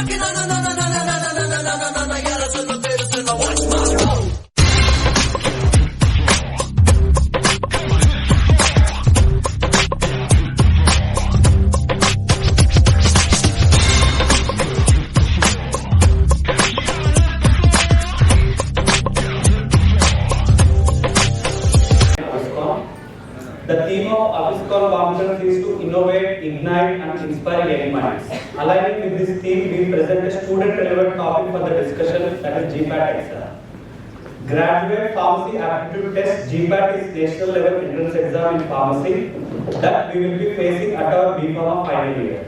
The theme of Aviscon conference is to innovate, ignite and inspire young minds. Aligning with this theme, we present a student relevant topic for the discussion, that is GPAT exam. Graduate Pharmacy Aptitude Test GPAT is national level entrance exam in pharmacy that we will be facing at our B.Pharma final year.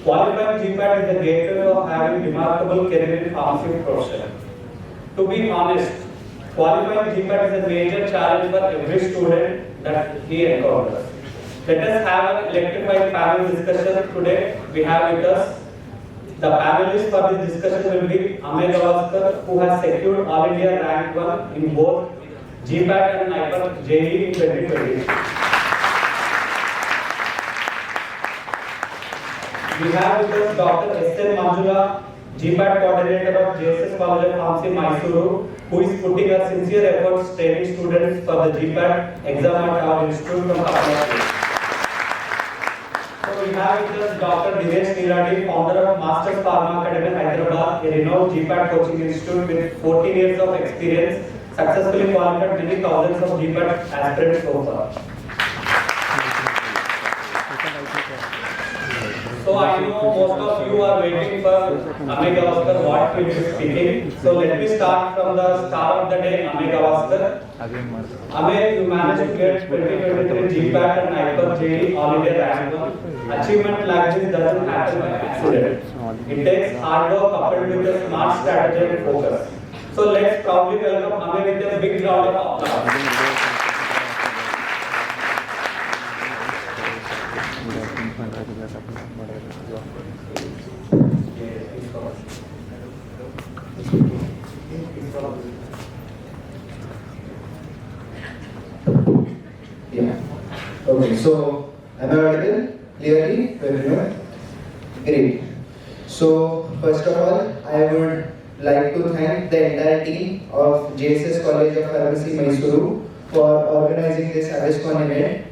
Qualifying GPAT is the gateway of having remarkable career in pharmacy profession. To be honest, qualifying GPAT is a major challenge for every student that he encounters. Let us have an electrified panel discussion today. We have with us the panelists for this discussion will be Amey Gavaskar, who has secured All India rank 1 in both GPAT and NIPER JEE in 2020. We have with us Dr. S.N. Manjula, GPAT coordinator of JSS College of Pharmacy, Mysuru, who is putting her sincere efforts training students for the GPAT exam at our institute from Kappalapur. So we have with us Dr. Dinesh Niradi, founder of Masters Pharma Academy, Hyderabad, a renowned GPAT coaching institute with 14 years of experience, successfully qualified many thousands of GPAT aspirants so far. So I know most of you are waiting for Amey Gavaskar what will be speaking. So let me start from the start of the day. Amey Gavaskar. Amey, you managed to get 2023 GPAT and NIPER JEE All India rank 1. Achievement like this doesn't happen by accident. It takes hard work coupled with a smart strategy and focus. So let's proudly welcome Amey with a big round of applause. Yeah. Okay, so am I audible clearly to everyone? Great. So first of all, I would like to thank the entire team of JSS College of Pharmacy, Mysuru for organizing this Aviscon event.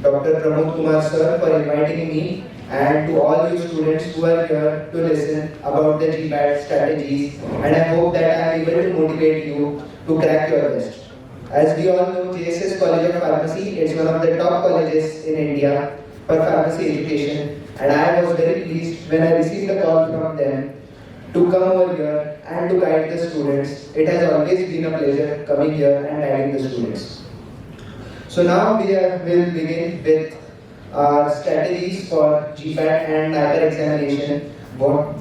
Dr. Pramod Kumar sir for inviting me, and to all you students who are here to listen about the GPAT strategies, and I hope that I am able to motivate you to crack your best. As we all know, JSS College of Pharmacy is one of the top colleges in India for pharmacy education, and I was very pleased when I received a call from them to come over here and to guide the students. It has always been a pleasure coming here and guiding the students. So now we will begin with our strategies for GPAT and NIPER examination. What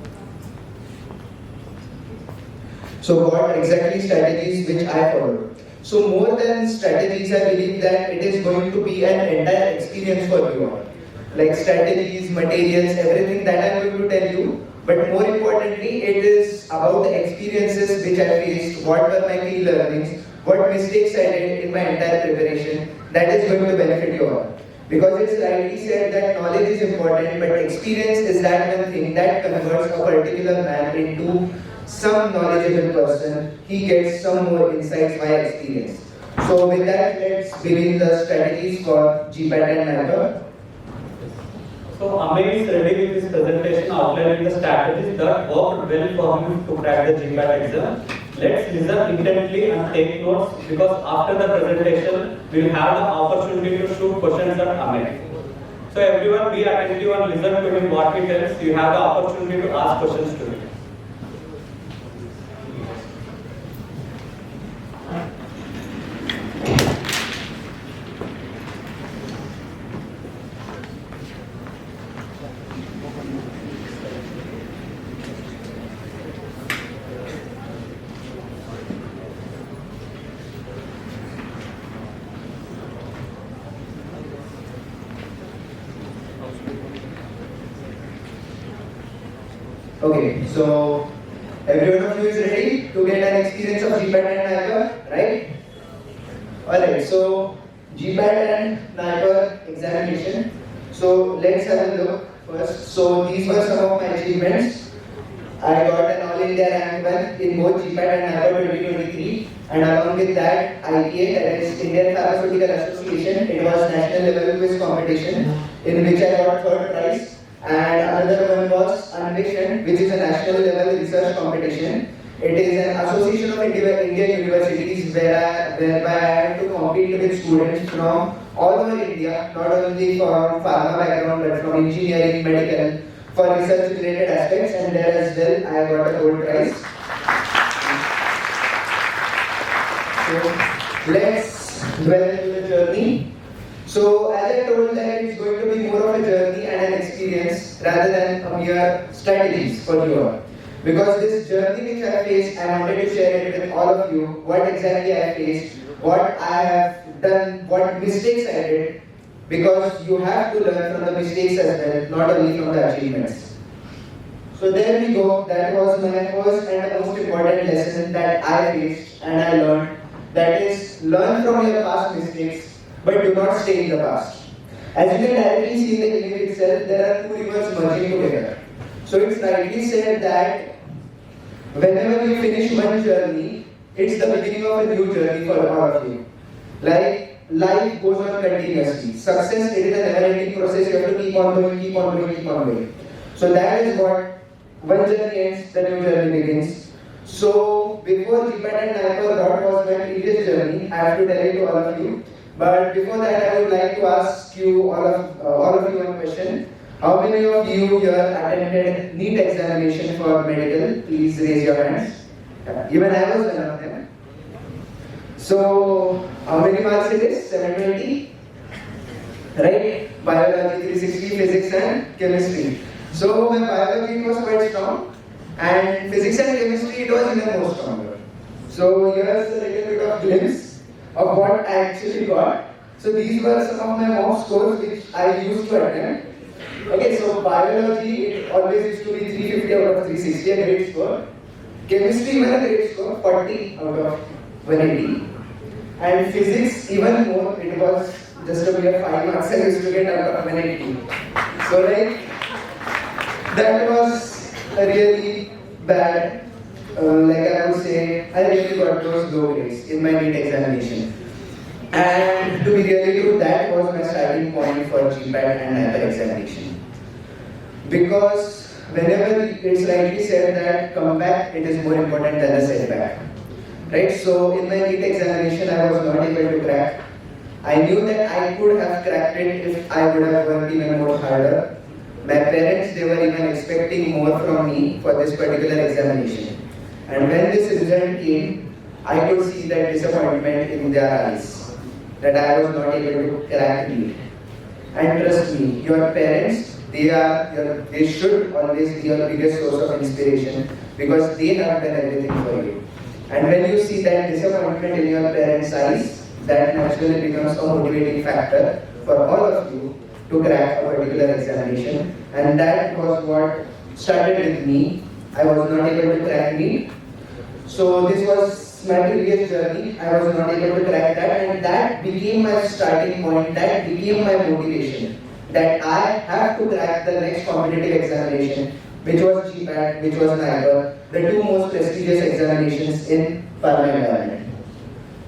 exactly strategies which I followed? So more than strategies, I believe that it is going to be an entire experience for you all. Like strategies, materials, everything that I am going to tell you. But more importantly, it is about the experiences which I faced, what were my key learnings, what mistakes I did in my entire preparation. That is going to benefit you all. Because it's rightly said that knowledge is important, but experience is that one thing that converts a particular man into some knowledgeable person. He gets some more insights via experience. So with that, let's begin the strategies for GPAT and NIPER. So Amey is ready with this presentation outlining the strategies that worked well for him to crack the GPAT exam. Let's listen intently and take notes, because after the presentation we will have the opportunity to shoot questions at Amey. So everyone be attentive and listen to him what he tells. You have the opportunity to ask questions to him. Okay, so everyone of you is ready to get an experience of GPAT and NIPER, right? Alright, so GPAT and NIPER examination. So let's have a look first. So these were some of my achievements. I got an All India rank 1 in both GPAT and NIPER 2023, and along with that, IPA, that is Indian Pharmaceutical Association, it was national level quiz competition in which I got third prize. And another one was Anveshan, which is a national level research competition. It is an association of Indian universities whereby I had to compete with students from all over India, not only from pharma background but from engineering, medical, for research related aspects, and there as well I got a gold prize. So let's dwell into the journey. So as I told that it's going to be more of a journey and an experience rather than a mere strategies for you all. Because this journey which I faced, I wanted to share it with all of you, what exactly I faced, what I have done, what mistakes I did, because you have to learn from the mistakes as well, not only from the achievements. So there we go, that was my first and the most important lesson that I faced and I learned, that is, learn from your past mistakes, but do not stay in the past. As you can directly see in the image itself, there are two rivers merging together. So it's rightly said that whenever you finish one journey, it's the beginning of a new journey for all of you. Like life goes on continuously. Success, it is a never-ending process. You have to keep on going, keep on going, keep on going. So that is what one journey ends, the new journey begins. So before GPAT and NIPER, what was my previous journey? I have to tell it to all of you. But before that, I would like to ask you all of you one question. How many of you here attended NEET examination for medical? Please raise your hands. Even I was one of them. So, how many marks it is? 720? Right? Biology 360, physics and chemistry. So, my biology was quite strong, and physics and chemistry it was even more stronger. So, here's a little bit of glimpse of what I actually got. So, these were some of my mock scores which I used to attempt. Okay, so biology, it always used to be 350 out of 360, a great score. Chemistry, even a great score, 40 out of 180. And physics, even more, it was just a mere 5 marks I used to get out of 180. So, like, that was a really bad, like I would say, I really got those low grades in my NEET examination. And to be really true, that was my starting point for GPAT and NIPER examination. Because whenever it's rightly said that comeback, it is more important than the setback. Right? So in my NEET examination, I was not able to crack. I knew that I could have cracked it if I would have worked even more harder. My parents, they were even expecting more from me for this particular examination. And when this result came, I could see that disappointment in their eyes, that I was not able to crack NEET. And trust me, your parents, they should always be your biggest source of inspiration because they have done everything for you. And when you see that disappointment in your parents' eyes, that naturally becomes a motivating factor for all of you to crack a particular examination. And that was what started with me. I was not able to crack NEET. So this was my previous journey. I was not able to crack that, and that became my starting point. That became my motivation. That I have to crack the next competitive examination, which was GPAT, which was NIPER, the two most prestigious examinations in pharma environment.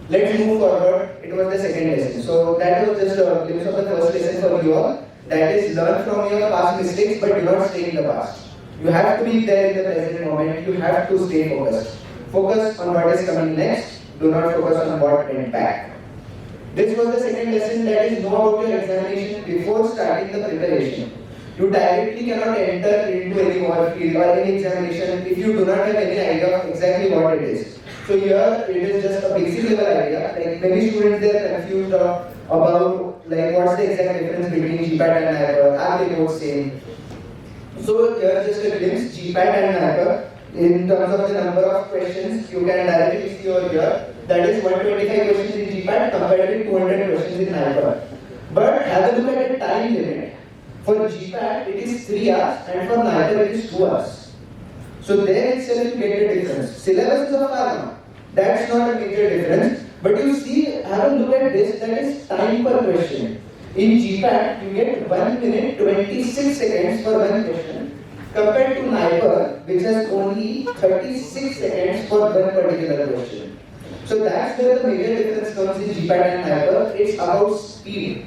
Let's move forward. It was the second lesson. So that was just a glimpse of the first lesson for you all. That is, learn from your past mistakes, but do not stay in the past. You have to be there in the present moment. You have to stay focused. Focus on what is coming next. Do not focus on what went back. This was the second lesson, that is, know about your examination before starting the preparation. You directly cannot enter into any war field or any examination if you do not have any idea of exactly what it is. So here it is just a basic level idea. Like many students, they are confused about like what's the exact difference between GPAT and NIPER. Are they both same? So here just a glimpse. GPAT and NIPER, in terms of the number of questions, you can directly see over here. That is 125 questions in GPAT compared to 200 questions in NIPER. But have a look at the time limit. For GPAT, it is 3 hours, and for NIPER, it is 2 hours. So there itself you get the difference. Syllabus is of pharma. That's not a major difference. But you see, have a look at this, that is time per question. In GPAT, you get 1 minute 26 seconds for one question. compared to NIPER, which has only 36 seconds for one particular question. So that's where the major difference comes in GPAT and NIPER. It's about speed.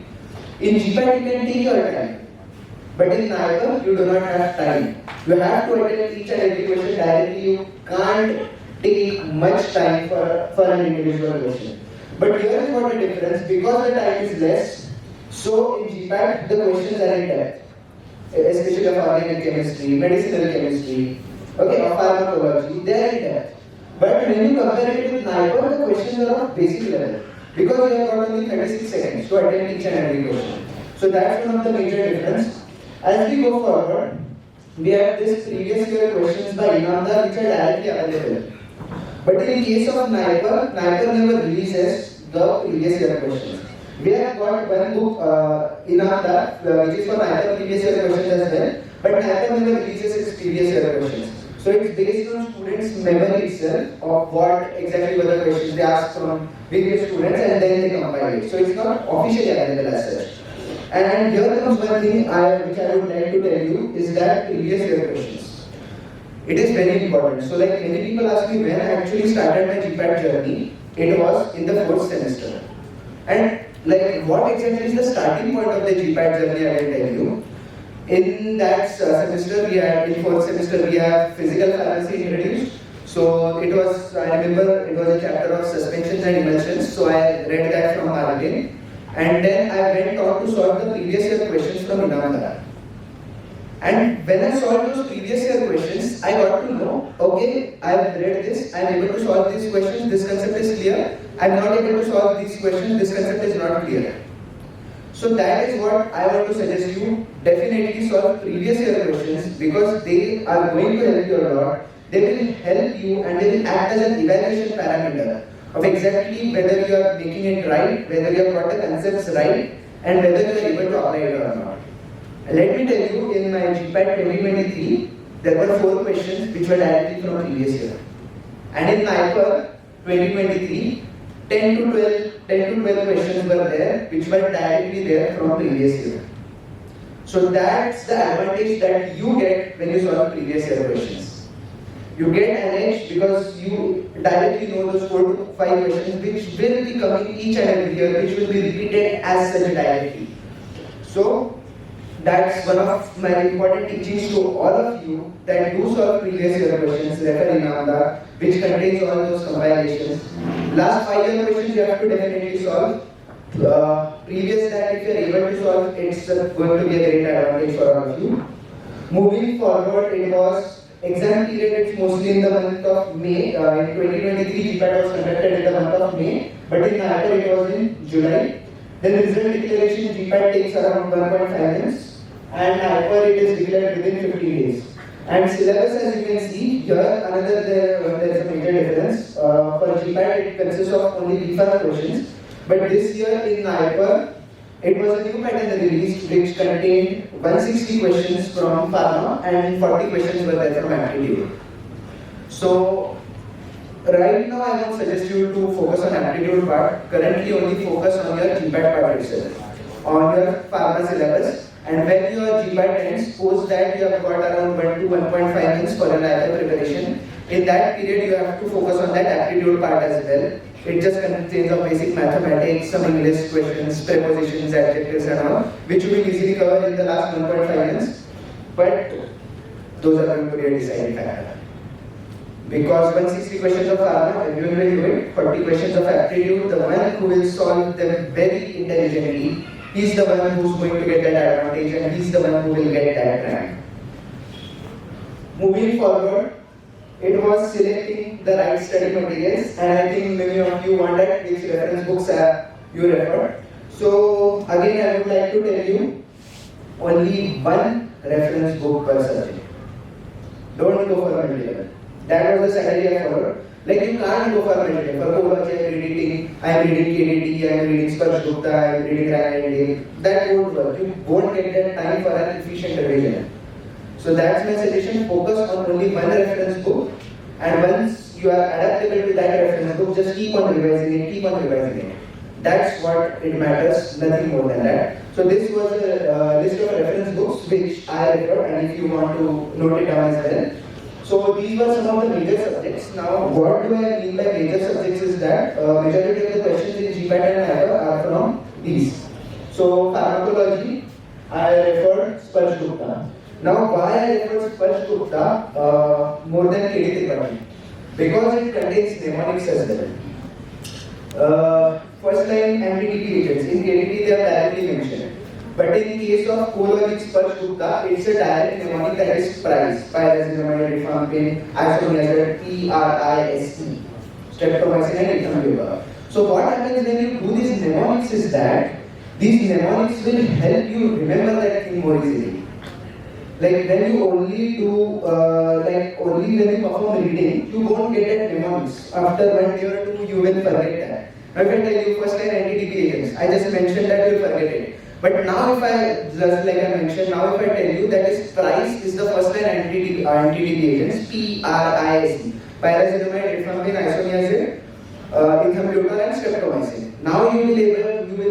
In GPAT, you can take your time, but in NIPER, you do not have time. You have to attend each and every question directly. You can't take much time for an individual question. But here is what the difference, because the time is less, so in GPAT, the questions are in depth. Especially of organic chemistry, medicinal chemistry, okay, or pharmacology, they are in depth. But when you compare it with NIPER, the questions are of basic level, because you have got only 36 seconds to attend each and every question. So that's one of the major difference. As we go forward, we have this previous year questions by Inamdar which are directly available. But in case of NIPER, NIPER never releases the previous year questions. We have got one book, Inamdar, which is for NIPER previous year questions as well, but NIPER never releases its previous year questions. So it's based on students' memory itself of what exactly were the questions they asked from various students and then they compile it. So it's not officially available as such. And here comes one thing which I would like to tell you is that previous year questions. It is very important. So like many people ask me when I actually started my GPAT journey, it was in the 4th semester. And like what exactly is the starting point of the GPAT journey, I will tell you. In that semester, in 4th semester, we have physical pharmacy introduced. So it was, I remember it was a chapter of suspensions and emulsions. So I read that from Martin. And then I went on to solve the previous year questions from Inamdar. And when I solved those previous year questions, I got to know, okay, I have read this, I am able to solve these questions, this concept is clear. I am not able to solve these questions, this concept is not clear. So that is what I want to suggest you, definitely solve previous year questions because they are going to help you a lot. They will help you and they will act as an evaluation parameter of exactly whether you are making it right, whether you have got the concepts right, and whether you are able to apply it or not. Let me tell you, in my GPAT 2023, there were 4 questions which were directly from previous year. And in NIPER 2023, 10 to 12 questions were there which were directly there from previous year. So that's the advantage that you get when you solve previous year questions. You get an edge because you directly know those 4 to 5 questions which will be coming each and every year, which will be repeated as such directly. So that's one of my important teachings to all of you that do solve previous year questions, refer Inamdar, which contains all those compilations. Last 5 year questions you have to definitely solve. Previous that if you are able to solve, it's going to be a great advantage for all of you. Moving forward, it was exam period, it's mostly in the month of May. In 2023, GPAT was conducted in the month of May, but in NIPER it was in July. Then result declaration, GPAT takes around 1.5 months, and NIPER it is declared within 15 days. And syllabus, as you can see here, there is a major difference. For GPAT, it consists of only B5 questions, but this year in NIPER, it was a new pattern released which contained 160 questions from pharma and 40 questions were there from aptitude. So right now I won't suggest you to focus on aptitude part. Currently only focus on your GPAT part itself, on your pharma syllabus. And when your GPAT ends, post that you have got around 1 to 1.5 months for your NIPER preparation. In that period you have to focus on that aptitude part as well. It just contains of basic mathematics, some English questions, prepositions, adjectives and all, which you will easily cover in the last 1.5 months. But those are going to be a deciding factor. Because 160 questions of pharma, everyone will do it. 40 questions of aptitude, the one who will solve them very intelligently, he's the one who's going to get that advantage and he's the one who will get that rank. Moving forward, it was selecting the right study materials, and I think many of you wondered which reference books you referred. So again, I would like to tell you, only one reference book per subject. Don't go for multiple. That was the strategy I followed. Like you can't go for multiple. For Kovacs, I am reading KDT, I am reading Sparsh Gupta, I am reading Ryan. That won't work. You won't get that time for an efficient revision. So that's my suggestion, focus on only one reference book, and once you are adaptable to that reference book, just keep on revising it, That's what it matters, nothing more than that. So this was a list of reference books which I referred, and if you want to note it down as well. So these were some of the major subjects. Now, what do I mean by major subjects is that majority of the questions in GPAT and IIFA are from these. So pharmacology, I referred Sparsh Gupta. Now, why I referred Sparsh Gupta more than KD Tripathi? Because it contains mnemonics as well. First line MTTP agents. In KDT they are directly mentioned. But in case of co-logic Sparsh Gupta, it's a direct mnemonic that is PRISE. Pyrazinamide, rifampin, isoniazid, PRISE. Streptomycin and ethambutal. So what happens when you do these mnemonics is that these mnemonics will help you remember that thing more easily. Like when you only do, only when you perform reading, you won't get that mnemonics. After 1 year or 2, you will forget that. Now if I tell you first line NTTP agents, I just mentioned that you will forget it. But now if I, just like I mentioned, now if I tell you that is PRISE is the first line NTTP agents, PRISE, pyrazinamide, rifampin, isoniazid, ethambutal and streptomycin. Now you will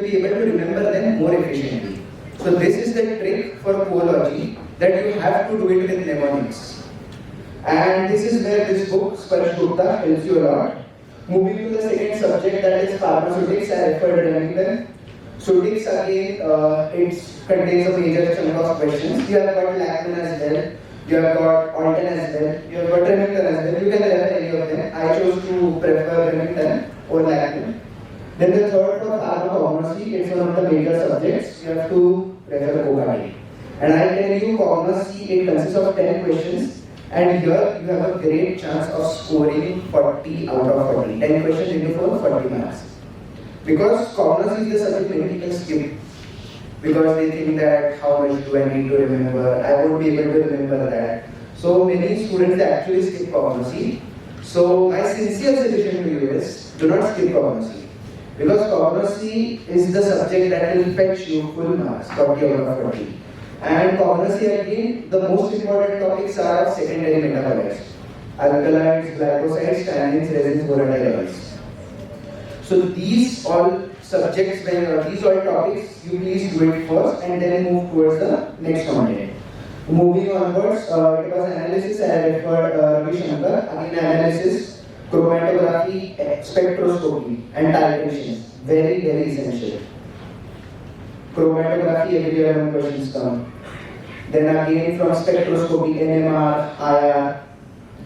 be able to remember them more efficiently. So this is the trick for co-logy, that you have to do it with mnemonics. And this is where this book, Sparsh Gupta, helps you a lot. Moving to the second subject, that is pharmaceutics, I referred Remington. Sutics again, it contains a major chunk of questions. You have got Lachman as well, you have got Alton as well, you have got Remington as well. You can refer any of them. I chose to prefer Remington or Lachman. Then the third for pharmacognosy, it's one of the major subjects. You have to refer Kokati. And I tell you, cognosy, it consists of 10 questions. And here you have a great chance of scoring 40 out of 40. 10 questions into 40 marks. Because cognosy is the subject many people skip. Because they think that how much do I need to remember? I won't be able to remember that. So many students actually skip cognosy. So my sincere suggestion to you is, do not skip cognosy. Because cognosy is the subject that will fetch you full marks, 40 out of 40. And cognosy again, the most important topics are of secondary metabolites. Alkaloids, glycosides, tannins, resins, volatiles. So these all subjects, these all topics, you please do it first and then move towards the next content. Moving onwards, it was analysis, I referred Ravi Shankar, again analysis, chromatography, spectroscopy and titrations. Very, very essential. Chromatography, every year when questions come. Then again from spectroscopy, NMR, IR.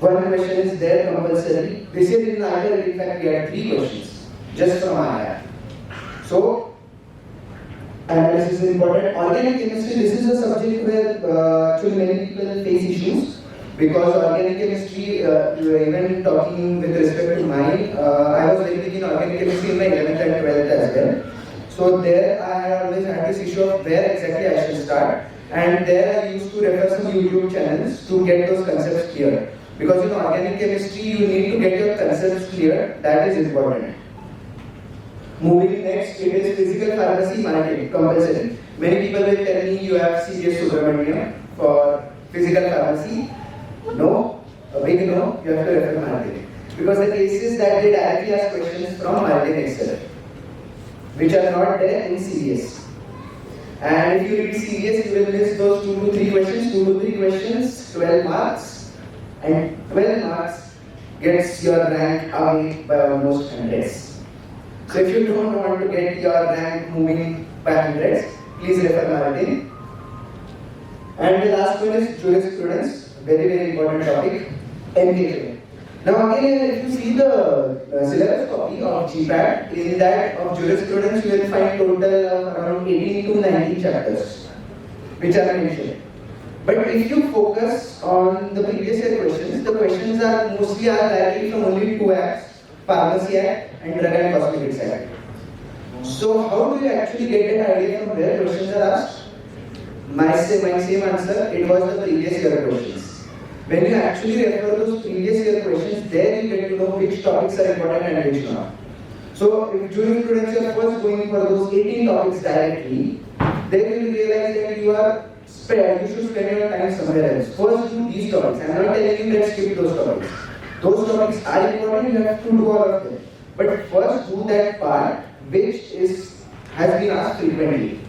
One question is there compulsory. This year in IR, in fact, we had 3 questions just from IR. So, analysis is important. Organic chemistry, this is a subject where actually many people face issues. Because organic chemistry, even talking with respect to mine, I was very big in organic chemistry in my 11th and 12th as well. So there I always had this issue of where exactly I should start. And there I used to refer some YouTube channels to get those concepts clear. Because in organic chemistry, you need to get your concepts clear. That is important. Moving next, it is physical pharmacy marketing, compulsory. Many people will tell me you have CGS Subramaniam for physical pharmacy. No, a big no, you have to refer marketing. Because the cases that they directly ask questions from marketing itself, which are not there in CVS. And if you read CVS, you will miss those 2 to 3 questions, 2 to 3 questions, 12 marks, and 12 marks gets your rank away by almost hundreds. So if you don't want to get your rank moving by hundreds, please refer marketing. And the last one is jurisprudence, very, very important topic, engagement. Now again, if you see the syllabus copy of GPAT, in that of jurisprudence, you will find total of around 18 to 19 chapters, which are mentioned. But if you focus on the previous year questions, the questions are mostly directly from only 2 acts, Pharmacy Act and Drug and Cosmetics Act. So how do you actually get an idea from where questions are asked? My same answer, it was the previous year questions. When you actually refer those previous year questions, there you get to know which topics are important and which not. So if during students you are first going for those 18 topics directly, then you will realize that you should spend your time somewhere else. First do these topics. I am not telling you that skip those topics. Those topics are important, you have to do all of them. But first do that part which has been asked frequently.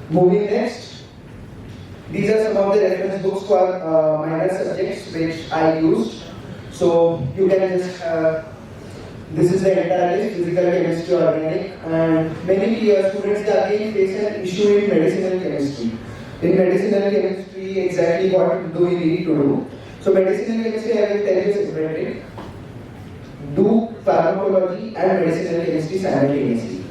Moving next, these are some of the reference books for minor subjects which I used. So you can just this is the entire list: physical, chemistry, organic, and many students again face an issue in medicinal chemistry. In medicinal chemistry, exactly what do we need to do? So medicinal chemistry, I will tell you separately. Do pharmacology and medicinal chemistry simultaneously.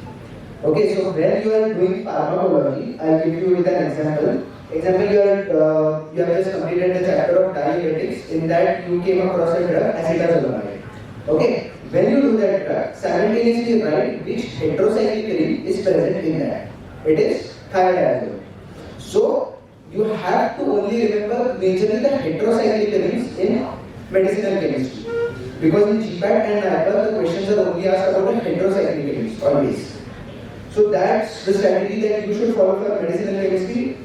Okay, so when you are doing pharmacology, I'll give you with an example. Example, you have just completed the chapter of diuretics. In that, you came across a drug, acetazolamide. Okay, when you do that drug, simultaneously write which heterocyclic ring is present in that. It is thiazole. So you have to only remember majorly the heterocyclic rings in medicinal chemistry. Because in GPAT and NIPER, the questions are only asked about the heterocyclic rings always. So that's the strategy that you should follow for medicinal chemistry.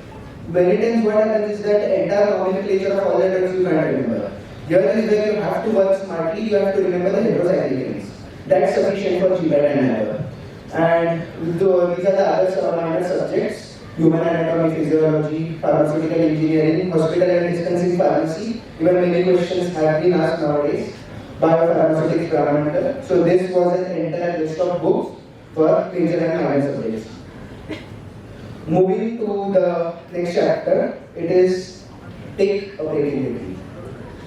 Many times what happens is that the entire nomenclature of all the drugs you can't remember. Here is where you have to work smartly, you have to remember the heterocyclic rings. That's sufficient for GPAT and NIPER. And these are the other minor subjects: human anatomy, physiology, pharmaceutical engineering, hospital and dispensing pharmacy. Even many questions have been asked nowadays. Biopharmaceutics, parameter. So this was an entire list of books for major and minor subjects. Moving to the next chapter, it is take a break in between.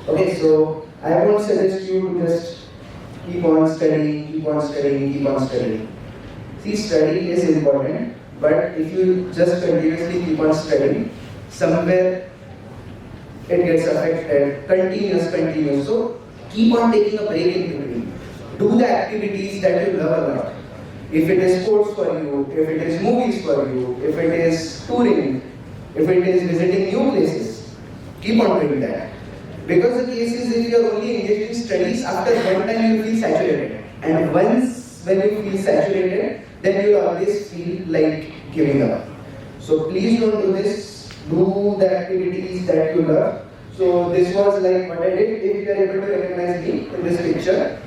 Okay, so I won't suggest you to just keep on studying, keep on studying, keep on studying. See, study is important, but if you just continuously keep on studying, somewhere it gets affected, continuous. So keep on taking a break in between. Do the activities that you love a lot. If it is sports for you, if it is movies for you, if it is touring, if it is visiting new places, keep on doing that. Because the case is, if you are only engaged in studies, after one time you feel saturated. And once when you feel saturated, then you will always feel like giving up. So please don't do this. Do the activities that you love. So this was like what I did. If you are able to recognize me in this picture,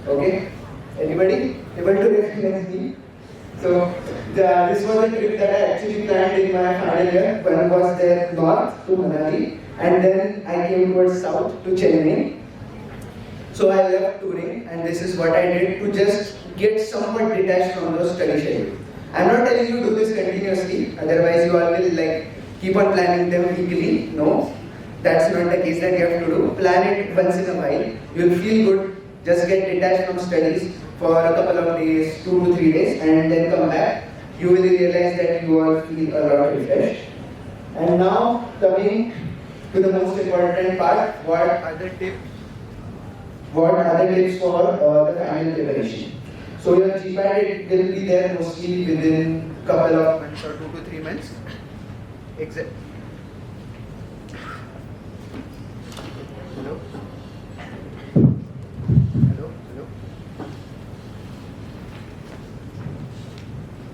okay? Anybody able to recognize me? So this was a trip that I actually planned in my final year. One was there north to Manali, and then I came towards south to Chennai. So I left touring, and this is what I did to just get somewhat detached from those study schedule. I'm not telling you to do this continuously, otherwise you all will like keep on planning them weekly. No, that's not the case that you have to do. Plan it once in a while. You'll feel good. Just get detached from studies for a couple of days, 2 to 3 days, and then come back. You will realize that you all feel a lot refreshed. And now coming to the most important part, what other tips for the final preparation? So your GPAT will be there mostly within couple of months or 2 to 3 months. Hello?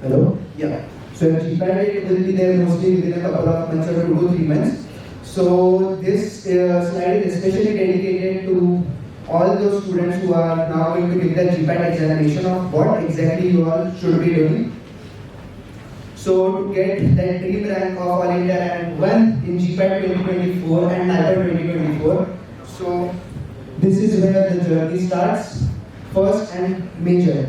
Hello? Yeah. So GPAT will be there mostly within a couple of months or 2 to 3 months. So this slide is especially dedicated to all those students who are now going to give the GPAT examination of what exactly you all should be doing. So to get that dream rank of All India Rank 1 in GPAT 2024 and NIPER 2024. So this is where the journey starts. First and major.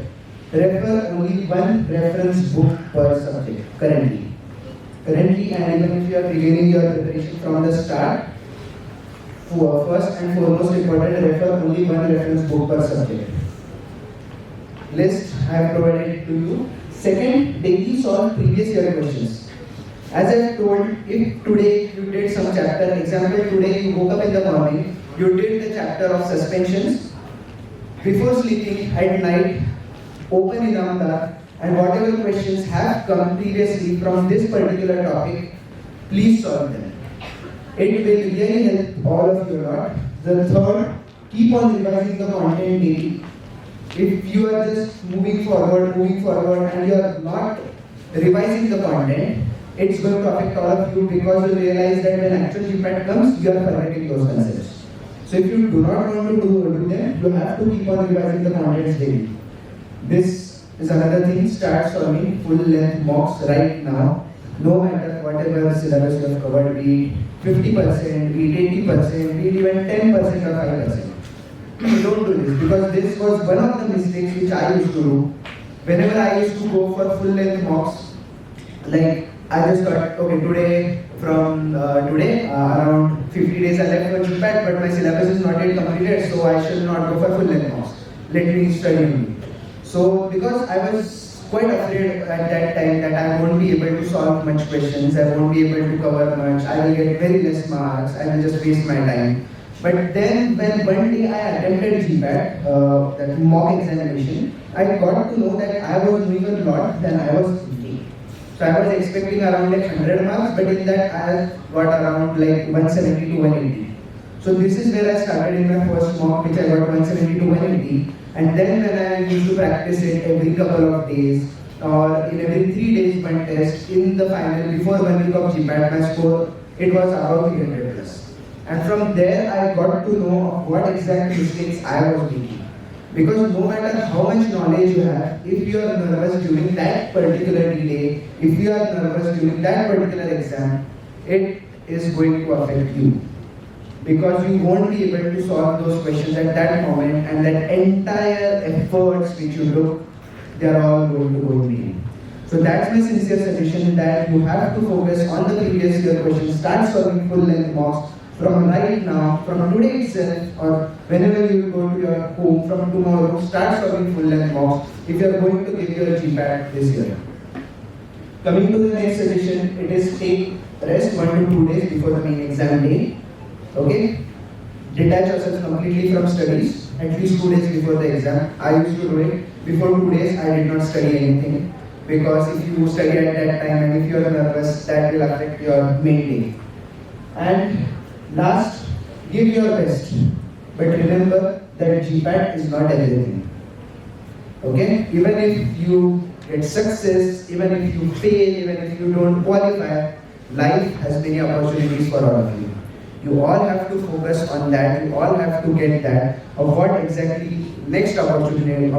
Refer only one reference book per subject currently, and even if you are beginning your preparation from the start, first and foremost important, refer only one reference book per subject. List I have provided to you. Second, daily solve previous year questions. As I have told, if today you did some chapter, example today you woke up in the morning, you did the chapter of suspensions, before sleeping at night, open Inamdar, and whatever questions have come previously from this particular topic, please solve them. It will really help all of you a lot. The third, keep on revising the content daily. If you are just moving forward, and you are not revising the content, it's going to affect all of you because you realize that when actual GPAT comes, you are forgetting those concepts. So if you do not want to do them, you have to keep on revising the contents daily. This is another thing. Start solving full length mocks right now. No matter whatever syllabus you have covered, be it 50%, be it 80%, be it even 10% or 5%. Don't do this because this was one of the mistakes which I used to do. Whenever I used to go for full length mocks, like I just thought, okay, today around 50 days I left for GPAT, but my syllabus is not yet completed, so I shall not go for full length mocks. Let me study only. So because I was quite afraid at that time that I won't be able to solve much questions, I won't be able to cover much, I will get very less marks, I will just waste my time. But then when one day I attempted GPAT, that mock examination, I got to know that I was doing a lot than I was thinking. So I was expecting around like 100 marks, but in that I got around like 170 to 180. So this is where I started in my first mock, which I got 170 to 180. And then when I used to practice it every couple of days, or in every 3 days one test, in the final, before 1 week of GPAT, my score, it was about 300 plus. And from there, I got to know what exact mistakes I was making. Because no matter how much knowledge you have, if you are nervous during that particular day, if you are nervous during that particular exam, it is going to affect you. Because you won't be able to solve those questions at that moment, and that entire efforts which you took, they are all going to go in vain. So that's my sincere suggestion, that you have to focus on the previous year questions, start solving full length mocks from right now, from today itself, or whenever you go to your home, from tomorrow, start solving full length mocks if you are going to give your GPAT this year. Coming to the next suggestion, it is take rest 1 to 2 days before the main exam day. Okay? Detach yourself completely from studies at least 2 days before the exam. I used to do it. Before 2 days, I did not study anything, because if you study at that time and if you are nervous, that will affect your main day. And last, give your best. But remember that GPAT is not everything. Okay? Even if you get success, even if you fail, even if you don't qualify, life has many opportunities for all of you. You all have to focus on that. You all have to get that of what exactly next opportunity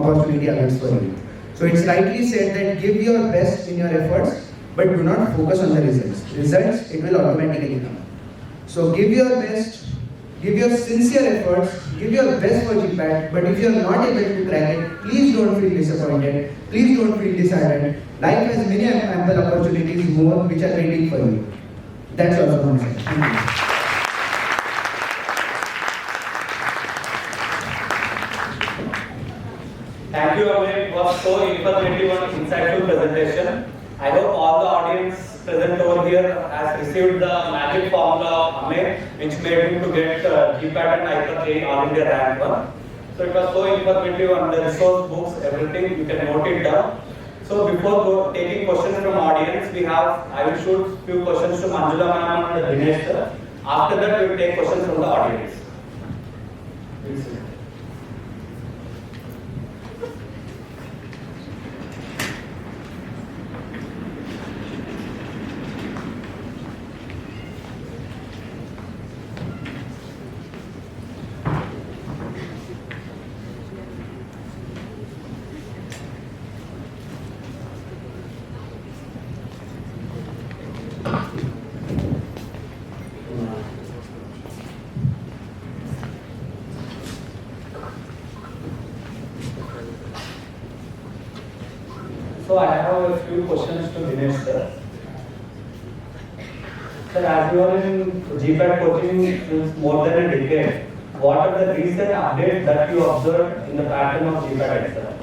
awaits for you. So it's rightly said that give your best in your efforts, but do not focus on the results. Results, it will automatically come. So give your best, give your sincere efforts, give your best for GPAT, but if you are not able to crack it, please don't feel disappointed, please don't feel disheartened. Life has many ample opportunities more which are waiting for you. That's all from my side. Thank you. Thank you, Amir. It was so informative and insightful presentation. I hope all the audience present over here has received the magic formula of Amir, which made him to get GPAT and IPA All India Rank 1. So it was so informative, and the resource books, everything, you can note it down. So before taking questions from audience, I will shoot few questions to Manjula ma'am and Dinesh sir. After that, we will take questions from the audience. Please. So I have a few questions to Dinesh sir. Sir, as you are in GPAT coaching since more than a decade, what are the recent updates that you observed in the pattern of GPAT exam?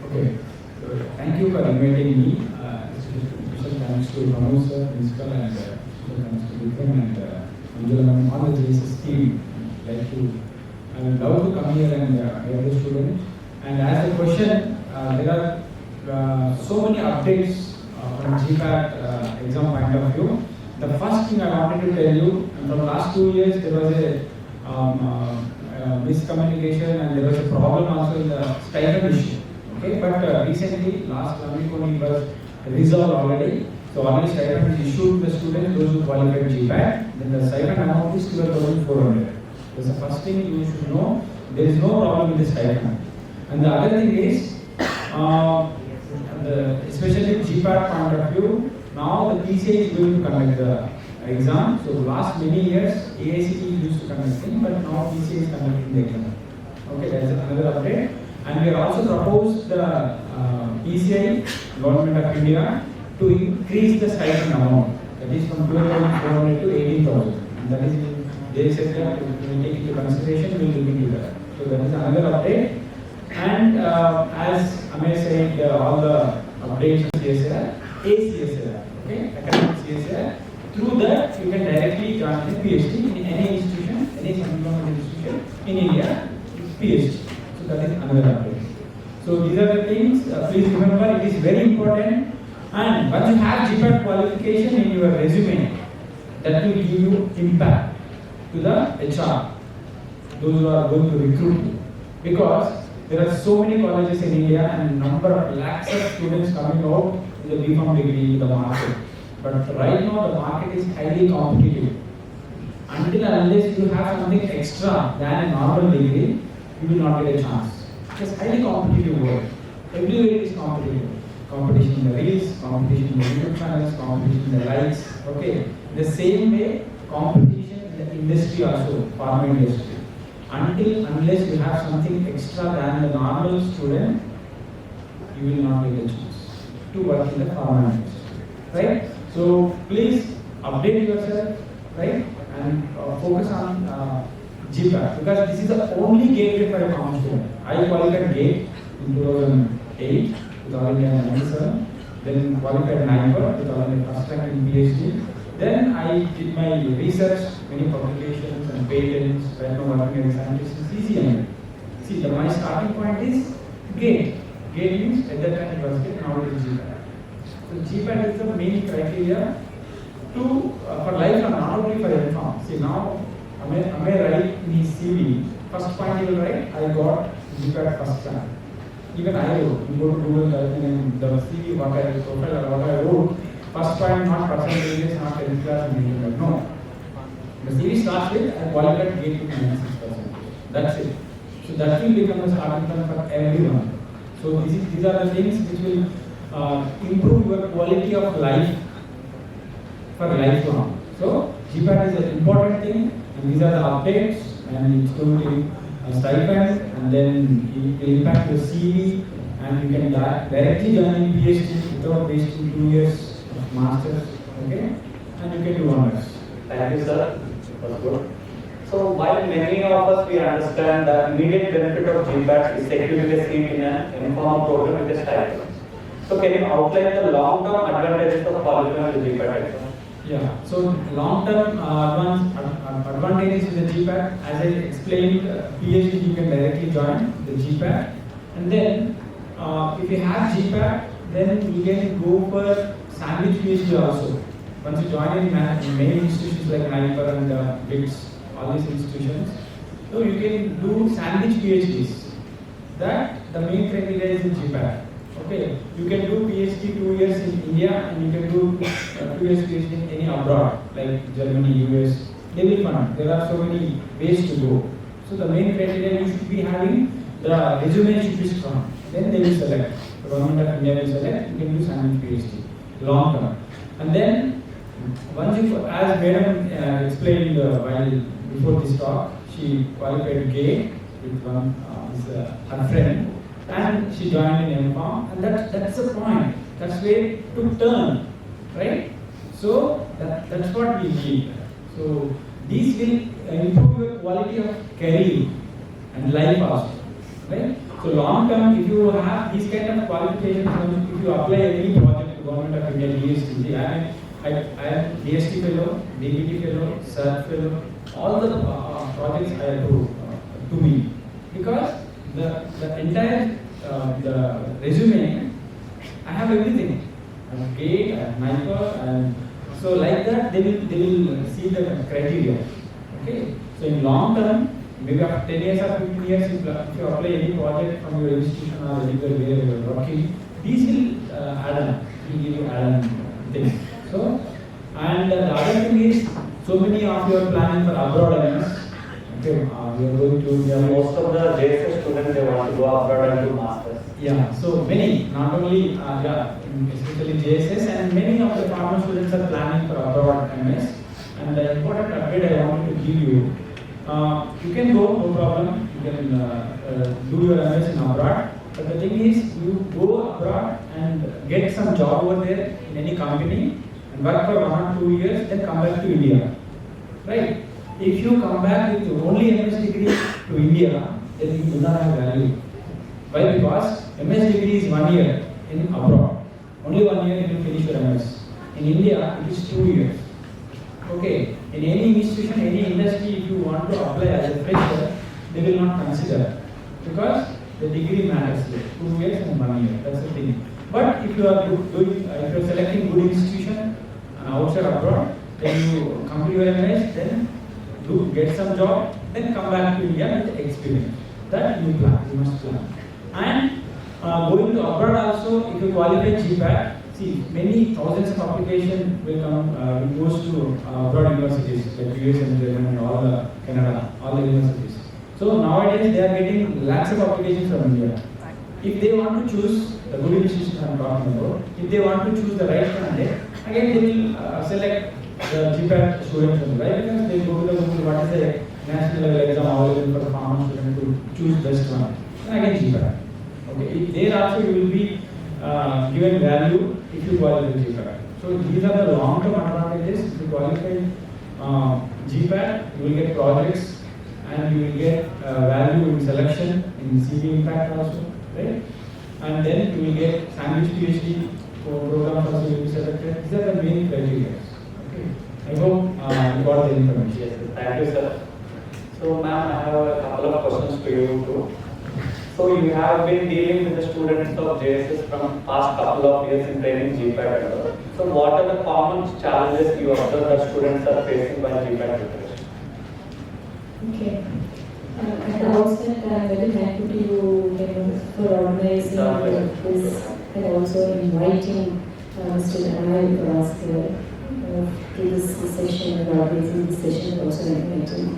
Okay, so thank you for inviting me. Special thanks to Manoj sir, principal, and special thanks to Vikram and Manjula ma'am, all the JSS team. I would love to come here and hear the students. And as a question, there are so many updates from GPAT exam point of view. The first thing I wanted to tell you, from the last 2 years there was a miscommunication, and there was a problem also in the stipend issue. Okay, but recently, last 1 week only, it was resolved already. So only stipend is issued to the students, those who qualified GPAT. Then the stipend amount is 12,400. That's the first thing you should know. There is no problem with the stipend. And the other thing is, especially GPAT point of view, now the PCA is going to conduct the exam. So last many years, AICTE used to conduct it, but now PCA is conducting the exam. Okay, that's another update. And we have also proposed the PCI, Government of India, to increase the stipend amount. That is from 12,400 to 18,000. And that is, they said that we will take into consideration, we will look into that. So that is another update. And as Amir said, all the updates on CSIR, ACSIR, okay, academic CSIR, through that you can directly join the PhD in any institution, any central institution in India, PhD. So that is another update. So these are the things, please remember it is very important. And once you have GPAT qualification in your resume, that will give you impact to the HR, those who are going to recruit you. Because there are so many colleges in India and number of lakhs of students coming out with a BPharm degree in the market. But right now the market is highly competitive. Until unless you have something extra than a normal degree, you will not get a chance. It's highly competitive world. Everywhere it is competitive. Competition in the reels, competition in the YouTube channels, competition in the likes. Okay. The same way, competition in the industry also, pharma industry. Until unless you have something extra than the normal student, you will not get a chance to work in the pharma industry. Right? So please update yourself, right? And focus on GPAT, because this is the only gateway for a common student. I qualified GATE in 2008. 2007, then qualified NIPER, 2001 in PhD. Then I did my research, many publications and patents, right now working as a scientist in CCNA. See, my starting point is GATE. GATE means at that time it was GATE, now it is GPAT. So GPAT is the main criteria to for lifelong, not only for MPharm. See, now Amir write in his CV, first point he will write, I got GPAT first rank. Even I wrote, you go to Google, type in the CV, what I profile or what I wrote, first point not percentages, not 10th class, and no. The CV starts with I qualified GATE with 96%. That's it. So that will become a starting point for everyone. So these are the things which will improve your quality of life for lifelong. So GPAT is an important thing, and these are the updates, and it's going to stipend, and then it will impact your CV, and you can directly join in PhD without wasting 2 years of masters, okay? And you can do honors. Thank you, sir. That was good. So while many of us we understand the immediate benefit of GPAT is securing a seat in an MPharm program with a stipend. So can you outline the long-term advantages of qualifying with GPAT exam? Yeah, so long-term advantages with the GPAT, as I explained, PhD you can directly join the GPAT, and then if you have GPAT, then you can go for sandwich PhD also. Once you join in many institutions like NIPER and BITS, all these institutions, so you can do sandwich PhDs. That the main criteria is in GPAT. Okay, you can do PhD 2 years in India, and you can do 2 years PhD in any abroad like Germany, US. They will fund. There are so many ways to go. So the main criteria you should be having, the resume should be strong. Then they will select. The government of India will select. You can do sandwich PhD, long term. And then once you, as Madam explained while before this talk, she qualified GATE with her friend. And she joined in MPharm, and that's the point. That's where it took turn, right? So that's what we need. So these will improve your quality of career and life also, right? So long term, if you have these kind of qualifications, if you apply any project to Government of India, DST, I am DST fellow, DBT fellow, CERT fellow, all the projects I approve to me, because the entire the resume, I have everything. I have GATE, I have NIPER, and so like that they will see the criteria. Okay, so in long term, maybe after 10 years or 15 years, if you apply any project from your institution or anywhere where you are working, these will add on, will give you add on things. So, and the other thing is, so many of you are planning for abroad MS, Okay, we are going to. We are Most of the JSS students, they want to go abroad and do masters. Yeah, so many, not only especially JSS, and many of the pharma students are planning for abroad MS. And the important update I wanted to give you, you can go, no problem, you can do your MS in abroad. But the thing is, you go abroad and get some job over there in any company and work for 1 or 2 years, then come back to India. Right? If you come back with only MS degree to India, then you do not have value. Why? Because MS degree is 1 year in abroad. Only 1 year you will finish your MS. In India, it is 2 years. Okay. In any institution, any industry, if you want to apply as a fresher, they will not consider because the degree matters here. 2 years and 1 year. That's the thing. But if you are doing, if you are selecting good institution outside abroad, then you complete your MS, then do get some job, then come back to India with experience. That you plan. You must plan. And going to abroad also, if you qualify GPAT, see many thousands of applications will come, goes to abroad universities like US and Germany and all the Canada, all the universities. So nowadays they are getting lakhs of applications from India. If they want to choose the good institution I am talking about, if they want to choose the right candidate, again they will select the GPAT students only, right? Because they go to the Google, what is the national level exam available for the pharma student to choose best one. And again GPAT. Okay, there also you will be given value if you qualify GPAT. So these are the long-term advantages. If you qualify GPAT, you will get projects and you will get value in selection, in CV impact also, right? And then you will get sandwich PhD programs also will be selected. These are the main criteria. Okay. I hope you got the information. Yes, thank you, sir. So, ma'am, I have a couple of questions to you too. So, you have been dealing with the students of JSS from past couple of years in training GPAT and all. So, what are the common challenges you observe that students are facing by GPAT preparation? Okay. At the outset, I'm very thankful to you, for organizing this and also inviting Mr. Anil to this session and organizing this session, also inviting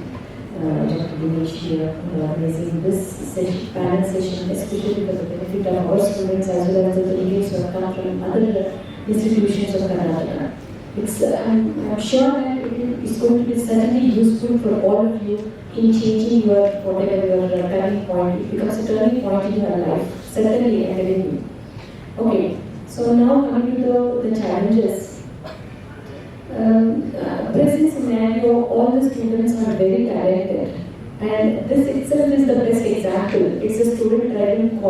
Dr. Dinesh here and organizing this session, panel session, especially for the benefit of our students as well as the delegates who have come from other institutions of Karnataka. I'm sure that it's going to be certainly useful for all of you in changing your whatever your turning point. It becomes a turning point in your life, certainly and you. Okay, so now coming to the challenges. Present scenario, all the students are very talented, and this itself is the best example. It's a student-driven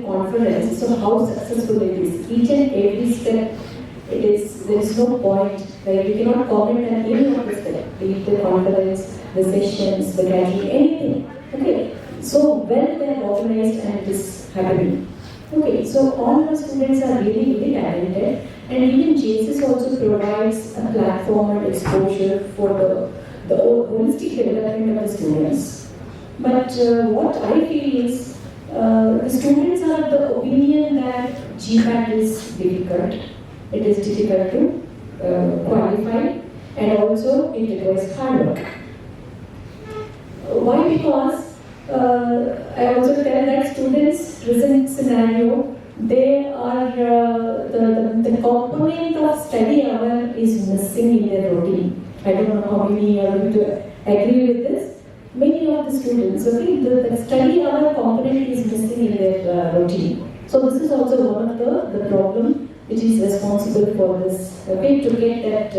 conference. So how successful it is, each and every step. There is no point, right? We cannot comment on any of the steps, be it the conference, the sessions, the gathering, anything. Okay, so well they are organized and it is happening. Okay, so all the students are really, really talented, and even JSS also provides a platform and exposure for the holistic development of the students. But what I feel is the students are of the opinion that GPAT is difficult. It is difficult to qualify, and also it requires hard work. Why? Because I also tell that students' present scenario, they are the component of study hour is missing in their routine. I don't know how many are going to agree with this. Many of the students, okay, the study hour component is missing in their routine. So this is also one of the problem which is responsible for this, okay, to get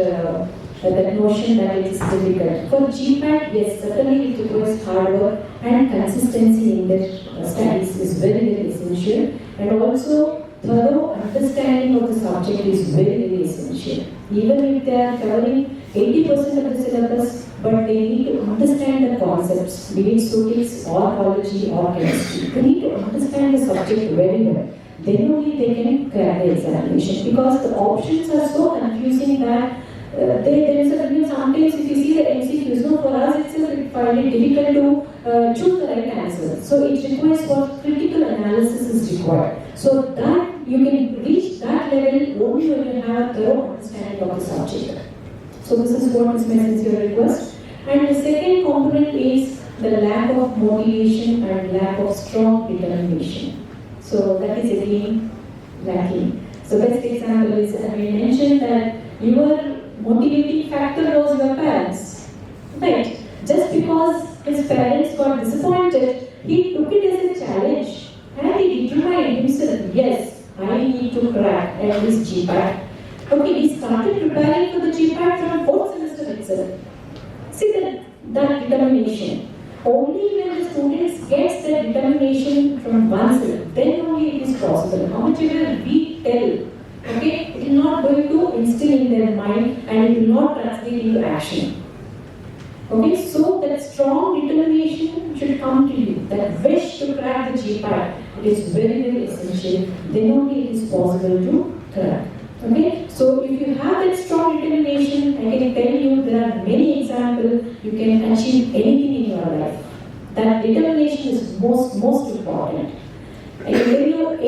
that notion that it is difficult. For GPAT, yes, certainly it requires hard work and consistency in their studies is very, very essential, and also thorough understanding of the subject is very, very essential. Even if they are covering 80% of the syllabus, but they need to understand the concepts, be it statistics or biology or chemistry. They need to understand the subject very well. Then only they can crack the examination, because the options are so confusing that there is a sometimes if you see the MCQs, so for us itself we find it difficult to choose the right answer. So it requires what critical analysis is required. So that you can reach that level only when you have a thorough understanding of the subject. So this is what is my sincere request. And the second component is the lack of motivation and lack of strong determination. So that is again lacking. So best example is, as we mentioned, that your motivating factor was your parents, right? Just because his parents got disappointed, he took it as a challenge and he determined himself, yes, I need to crack at this GPAT. Okay, he started preparing for the GPAT from 4th semester itself. See that determination. Only when the students gets that determination from oneself, then only it is possible. How much ever we tell, okay, it is not going to instill in their mind and it will not translate into action. Okay, so that strong determination should come to you. That wish to crack the GPAT, it is very, very essential. Then only it is possible to crack. Okay, so if you have that strong determination, I can tell you there are many examples you can achieve anything in your life. That determination is most important. I can tell you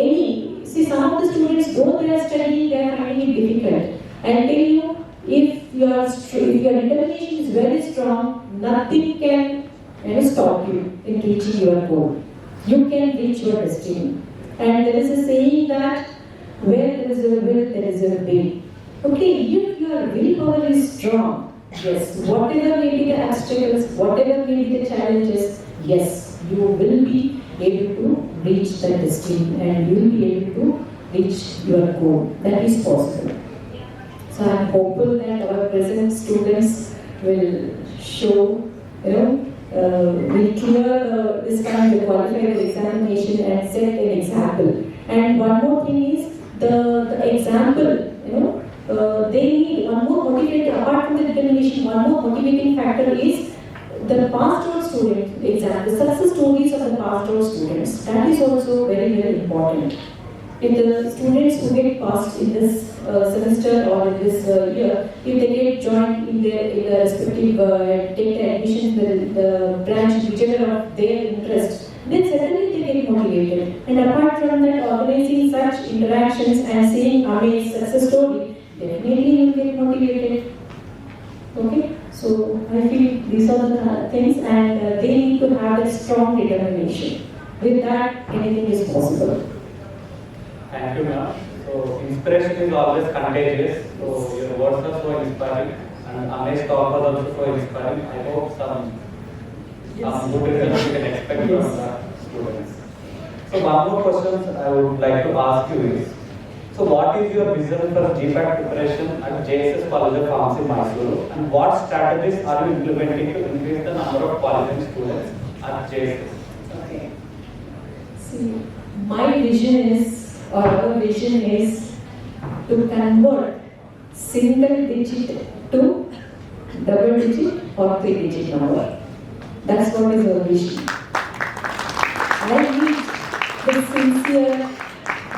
see some of the students, though they are studying, they are finding it difficult. I can tell you, if your determination is very strong, nothing can stop you in reaching your goal. You can reach your destiny. And there is a saying that where there is a will, there is a way. Okay, if your willpower is strong, yes, whatever may be the obstacles, whatever may be the challenges, yes, you will be able to reach the destiny and you will be able to reach your goal. That is possible. So I am hopeful that our present students will show, will clear this kind of qualified examination and set an example. And one more thing is the example, they need one more motivating, apart from the determination, one more motivating factor is the pastoral student example, the success stories of the pastoral students. That is also very, very important. If the students who get passed in this semester or in this year, if they get joined in the respective, take the admission, the branch, whichever of their interest, then certainly they get motivated. And apart from that, organizing such interactions and seeing Ame's success story, definitely you will get motivated. Okay, so I feel these are the things, and they need to have a strong determination. With that, anything is possible. Thank you, ma'am. So inspiration is always contagious. So your words are so inspiring, and Ame's talk was also so inspiring. I hope some good results you can expect from the students. So one more question I would like to ask you is, so what is your vision for GPAT preparation at JSS College of Pharmacy, Mysuru, and what strategies are you implementing to increase the number of qualified students at JSS? Okay. See, my vision is, or our vision is, to convert single digit to double digit or 3-digit number. That's what is our vision. I need the sincere,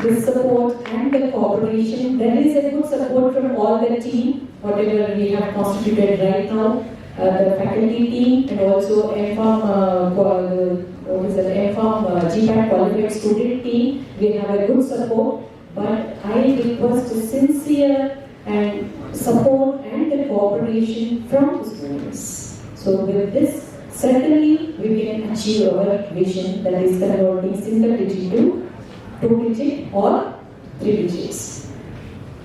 the support and the cooperation. There is a good support from all the team, whatever we have constituted right now, the faculty team and also MPharm, GPAT qualified student team. We have a good support, but I request a sincere and support and the cooperation from the students. So with this, certainly we can achieve our vision, that is converting single digit to 2-digit or 3 digits.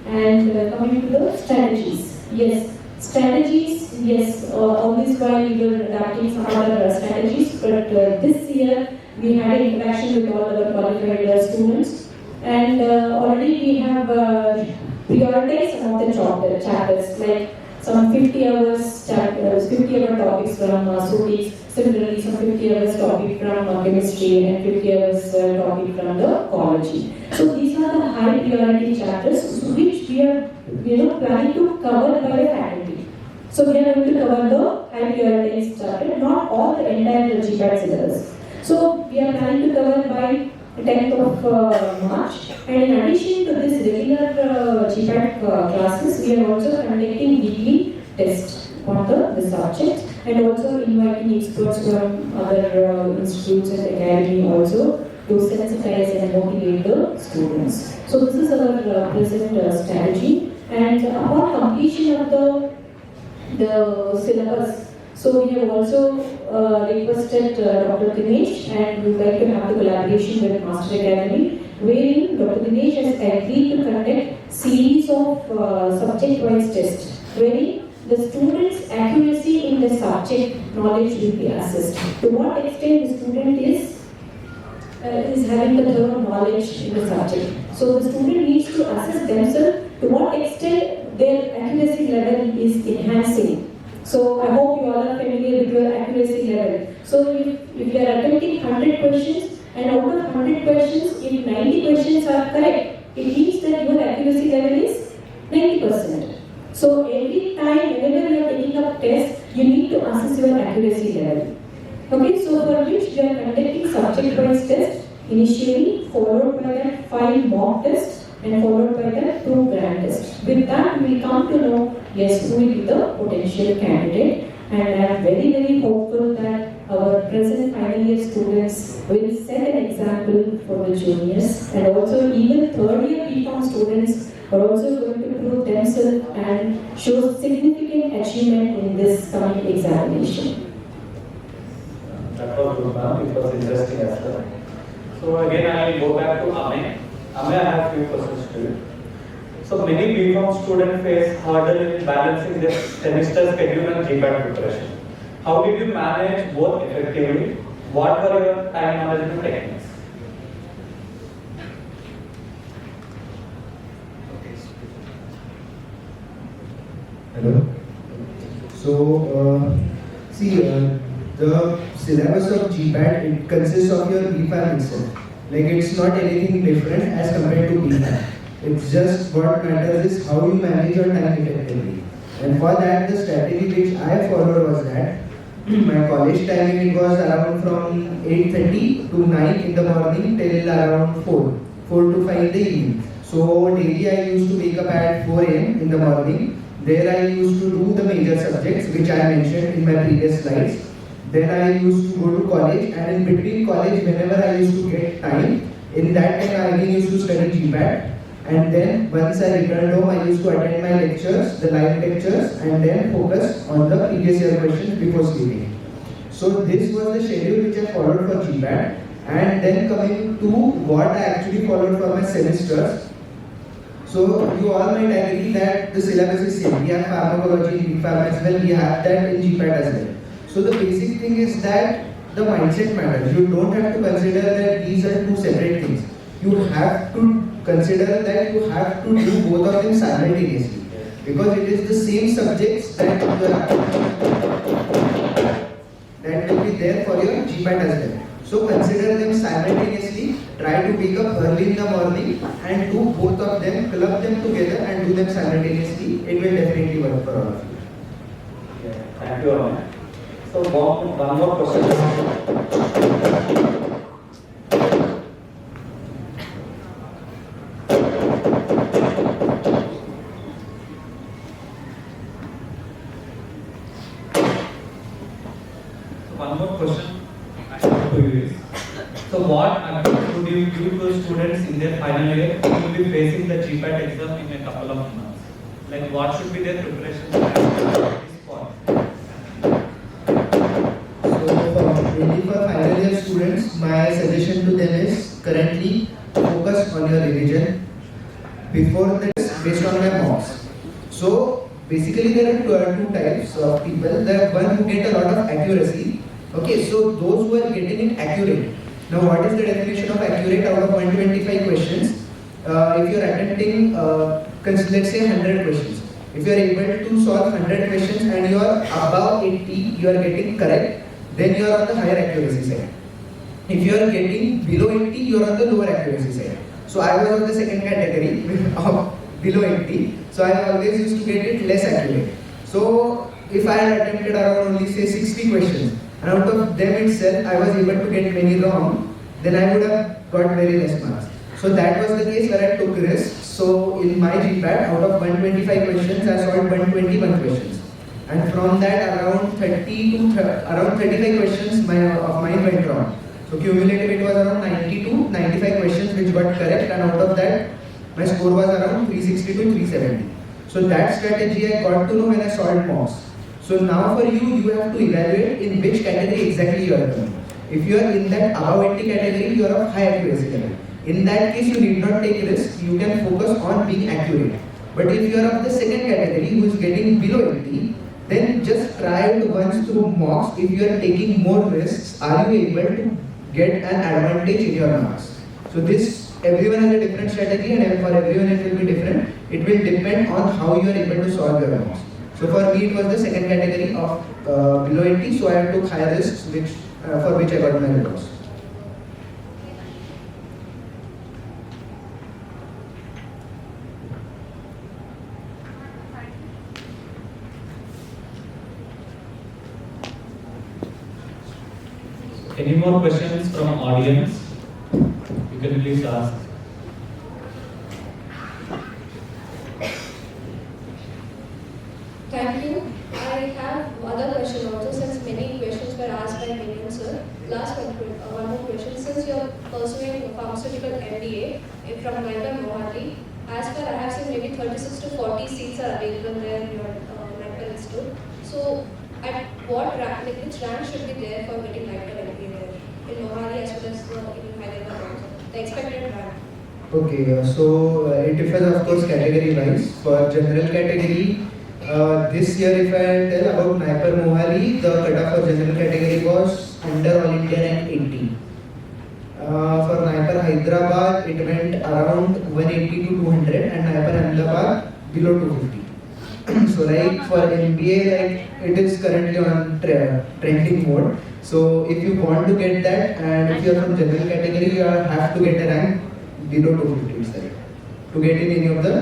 And coming to the strategies, yes, all this while we were adapting some other strategies, but this year we had an interaction with all our qualified students, and already we have prioritized some of the chapters, like some 50 hours chapters, 50 hour topics from Sutis, similarly some 50 hours topic from chemistry and 50 hours topic from the ecology. So these are the high priority chapters which we are planning to cover by the faculty. So we are going to cover the high priority chapter, not all the entire GPAT syllabus. So we are planning to cover by 10th of March, and in addition to this regular GPAT classes, we are also conducting weekly tests on the subject and also inviting experts from other institutes and academy also to sensitize and motivate the students. So this is our present strategy, and upon completion of the syllabus, So we have also requested Dr. Dinesh, and we would like to have the collaboration with Master Academy, wherein Dr. Dinesh has agreed to conduct series of subject-wise tests, wherein the student's accuracy in the subject knowledge will be assessed. To what extent the student is having the thorough knowledge in the subject. So the student needs to assess themselves to what extent their accuracy level is enhancing. So I hope you all are familiar with your accuracy level. So if you are attempting 100 questions, and out of 100 questions, if 90 questions are correct, it means that your accuracy level is 90%. So every time, whenever you are taking up tests, you need to assess your accuracy level. Okay, so for which we are conducting subject-wise test initially, followed by the 5 mock tests, and followed by the 2 grand tests. With that, we will come to know, yes, who will be the potential candidate. And I am very, very hopeful that our present final year students will set an example for the juniors, and also even third year BCom students are also going to prove themselves and show significant achievement in this coming examination. That was good, ma'am. It was interesting as well. So again, I will go back to Ame. Ame, I have few questions to you. So many BCom students face hurdle in balancing their semester schedule and GPAT preparation. How did you manage both effectively? What were your time management techniques? Hello. So, the syllabus of GPAT, it consists of your BFAM itself. Like, it's not anything different as compared to BFAM. It's just what matters is how you manage your time effectively. And for that, the strategy which I followed was that my college timing, it was around from 8:30 to 9 in the morning till around 4 to 5 in the evening. So daily I used to wake up at 4 a.m. in the morning. There I used to do the major subjects which I mentioned in my previous slides. Then I used to go to college, and in between college, whenever I used to get time, in that time I again used to study GPAT. And then once I returned home, I used to attend my lectures, the live lectures, and then focus on the previous year questions before sleeping. So this was the schedule which I followed for GPAT. And then coming to what I actually followed for my semesters. So you all might agree that the syllabus is same. We have pharmacology in BPharm as well. We have that in GPAT as well. So the basic thing is that the mindset matters. You don't have to consider that these are two separate things. You have to consider that you have to do both of them simultaneously, because it is the same subjects that will be there for your GPAT as well. So consider them simultaneously. Try to wake up early in the morning and do both of them, club them together and do them simultaneously. It will definitely work for all of you. Yeah, thank you, Ame. So one more question. One more question I have to you is, so what advice would you give to students in their final year who will be facing the GPAT exam in a couple of months? Like, what should be their preparation plan at this point? So mainly for final year students, my suggestion to them is currently focus on your revision before this based on my mocks. So basically there are two types of people. The one who get a lot of accuracy. Okay, so those who are getting it accurate. Now what is the definition of accurate out of 125 questions? If you are attempting, let's say 100 questions. If you are able to solve 100 questions and you are above 80, you are getting correct, then you are on the higher accuracy side. If you are getting below 80, you are on the lower accuracy side. So I was on the second category of below 80. So I always used to get it less accurate. So if I had attempted around only say 60 questions, and out of them itself I was able to get many wrong, then I would have got very less marks. So that was the case where I took risks. So in my GPAT, out of 125 questions, I solved 121 questions. And from that, around 35 questions of mine went wrong. So cumulative it was around 90 to 95 questions which got correct, and out of that, my score was around 360 to 370. So that strategy I got to know when I solved mocks. So now for you, you have to evaluate in which category exactly you are coming. If you are in that above 80 category, you are of high accuracy level. In that case, you need not take risks. You can focus on being accurate. But if you are of the second category who is getting below 80, then just try it once through mocks. If you are taking more risks, are you able to get an advantage in your marks? So this, everyone has a different strategy, and for everyone it will be different. It will depend on how you are able to solve your mocks. So for me, it was the second category of below 80, so I took higher risks, for which I got my results. Any more questions from audience? You can please ask. Thank you. I have other question also, since many questions were asked by Megan sir. Last one more question. Since you are pursuing pharmaceutical MBA from Naiper Mohali, as per I have seen maybe 36 to 40 seats are available there in your Naiper Institute. So at what rank, like which rank should be there for getting Naiper MBA there in Mohali as well as in Hyderabad also? The expected rank. Okay, so it differs of course category wise. For general category, this year if I tell about Naiper Mohali, the cutoff for general category was under All India rank 80. For Naiper Hyderabad, it went around 180 to 200, and Naiper Ahmedabad below 250. So like for MBA, like it is currently on trending mode. So if you want to get that, and if you are from general category, you have to get a rank below 250 itself to get in any of the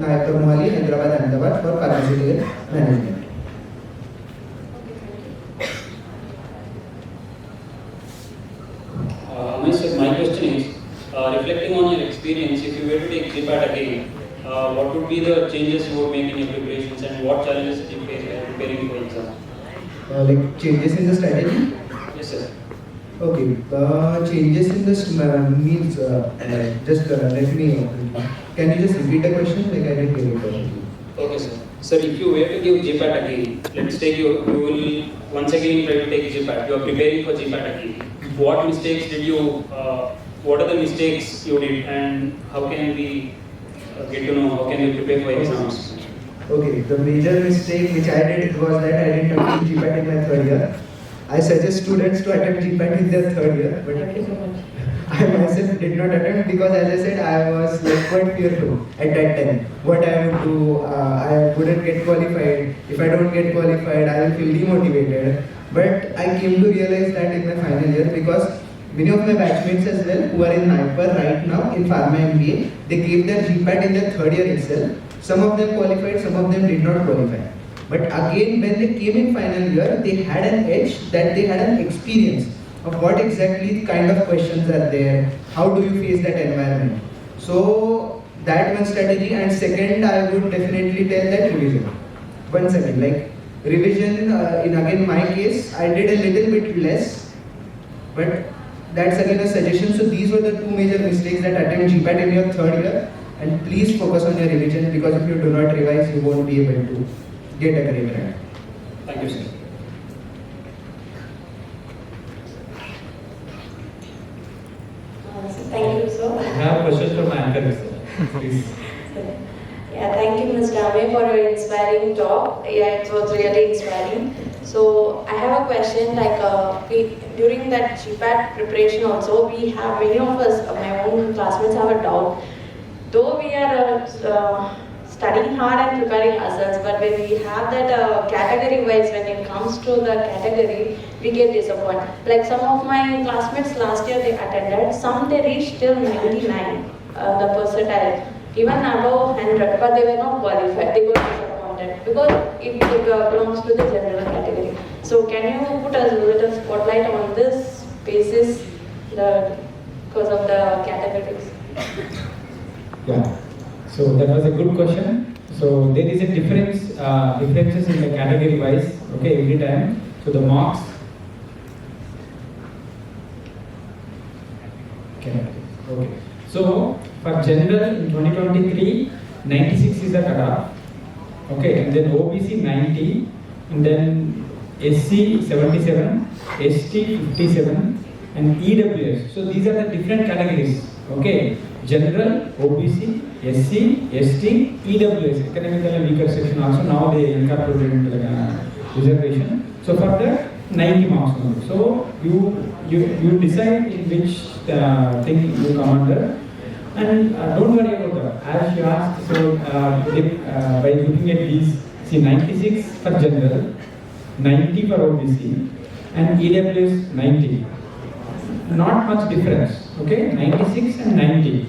Naiper Mohali, Hyderabad, Ahmedabad for pharmaceutical management. My question is, reflecting on your experience, if you were to take GPAT again, what would be the changes you would make in your preparations, and what challenges did you face while preparing for exam? Like changes in the strategy? Yes, sir. Okay, changes in this means just let me. Can you just repeat the question? Like I didn't hear it properly. Okay, sir. Sir, if you were to give GPAT again, let's take you will once again try to take GPAT. You are preparing for GPAT again. What mistakes did you? What are the mistakes you did, and how can we get to know how can we prepare for exams? Okay, the major mistake which I did was that I didn't attempt GPAT in my third year. I suggest students to attempt GPAT in their third year, but I myself did not attempt because, as I said, I was like quite fearful at that time. What I would do, I wouldn't get qualified. If I don't get qualified, I will feel demotivated. But I came to realize that in my final year, because many of my batchmates as well who are in Naiper right now in Pharma MBA, they gave their GPAT in their third year itself. Some of them qualified, some of them did not qualify. But again, when they came in final year, they had an edge that they had an experience of what exactly kind of questions are there, how do you face that environment. So that one strategy, and second, I would definitely tell that revision. Once again, like revision, in again my case, I did a little bit less, but that's again a suggestion. So these were the two major mistakes that attempt GPAT in your third year, and please focus on your revision, because if you do not revise, you won't be able to get a great rank. Thank you, sir. Thank you, sir. I have questions from my anchor, sir. Please. Yeah, thank you, Ms. Dame, for your inspiring talk. Yeah, it was really inspiring. So I have a question. Like during that GPAT preparation, also we have many of us, my own classmates, have a doubt. Though we are studying hard and preparing ourselves, but when we have that category wise, when it comes to the category, we get disappointed. Like some of my classmates last year they attended, some they reached till 99, the percentile, even above 100, but they were not qualified. They got disappointed because it belongs to the general category. So can you put a little spotlight on this basis, because of the categories? Yeah. So that was a good question. So there is a differences in the category wise, okay, every time. So the marks. Okay. So for general in 2023, 96 is the cutoff. Okay, and then OBC 90, and then SC 77, ST 57, and EWS. So these are the different categories. Okay, general, OBC, SC, ST, EWS, economically weaker section also. Now they incorporated into the reservation. So for that 90 marks only. So you decide in which thing you come under. And don't worry about that. As you asked, so by looking at these, see 96 for general, 90 for OBC, and EWS 90. Not much difference. Okay, 96 and 90.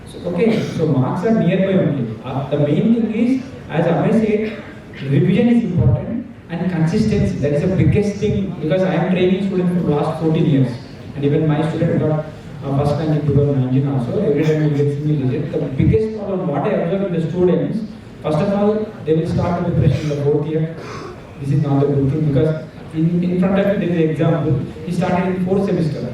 So, okay, so marks are nearby only. The main thing is, as Amay said, revision is important and consistency. That is the biggest thing, because I am training students for the last 14 years, and even my student got first rank in 2019 also. Every time we get single digit. The biggest problem what I observe in the students, first of all, they will start the preparation in the 4th year. This is not a good thing, because in front of you there is an example. He started in 4th semester.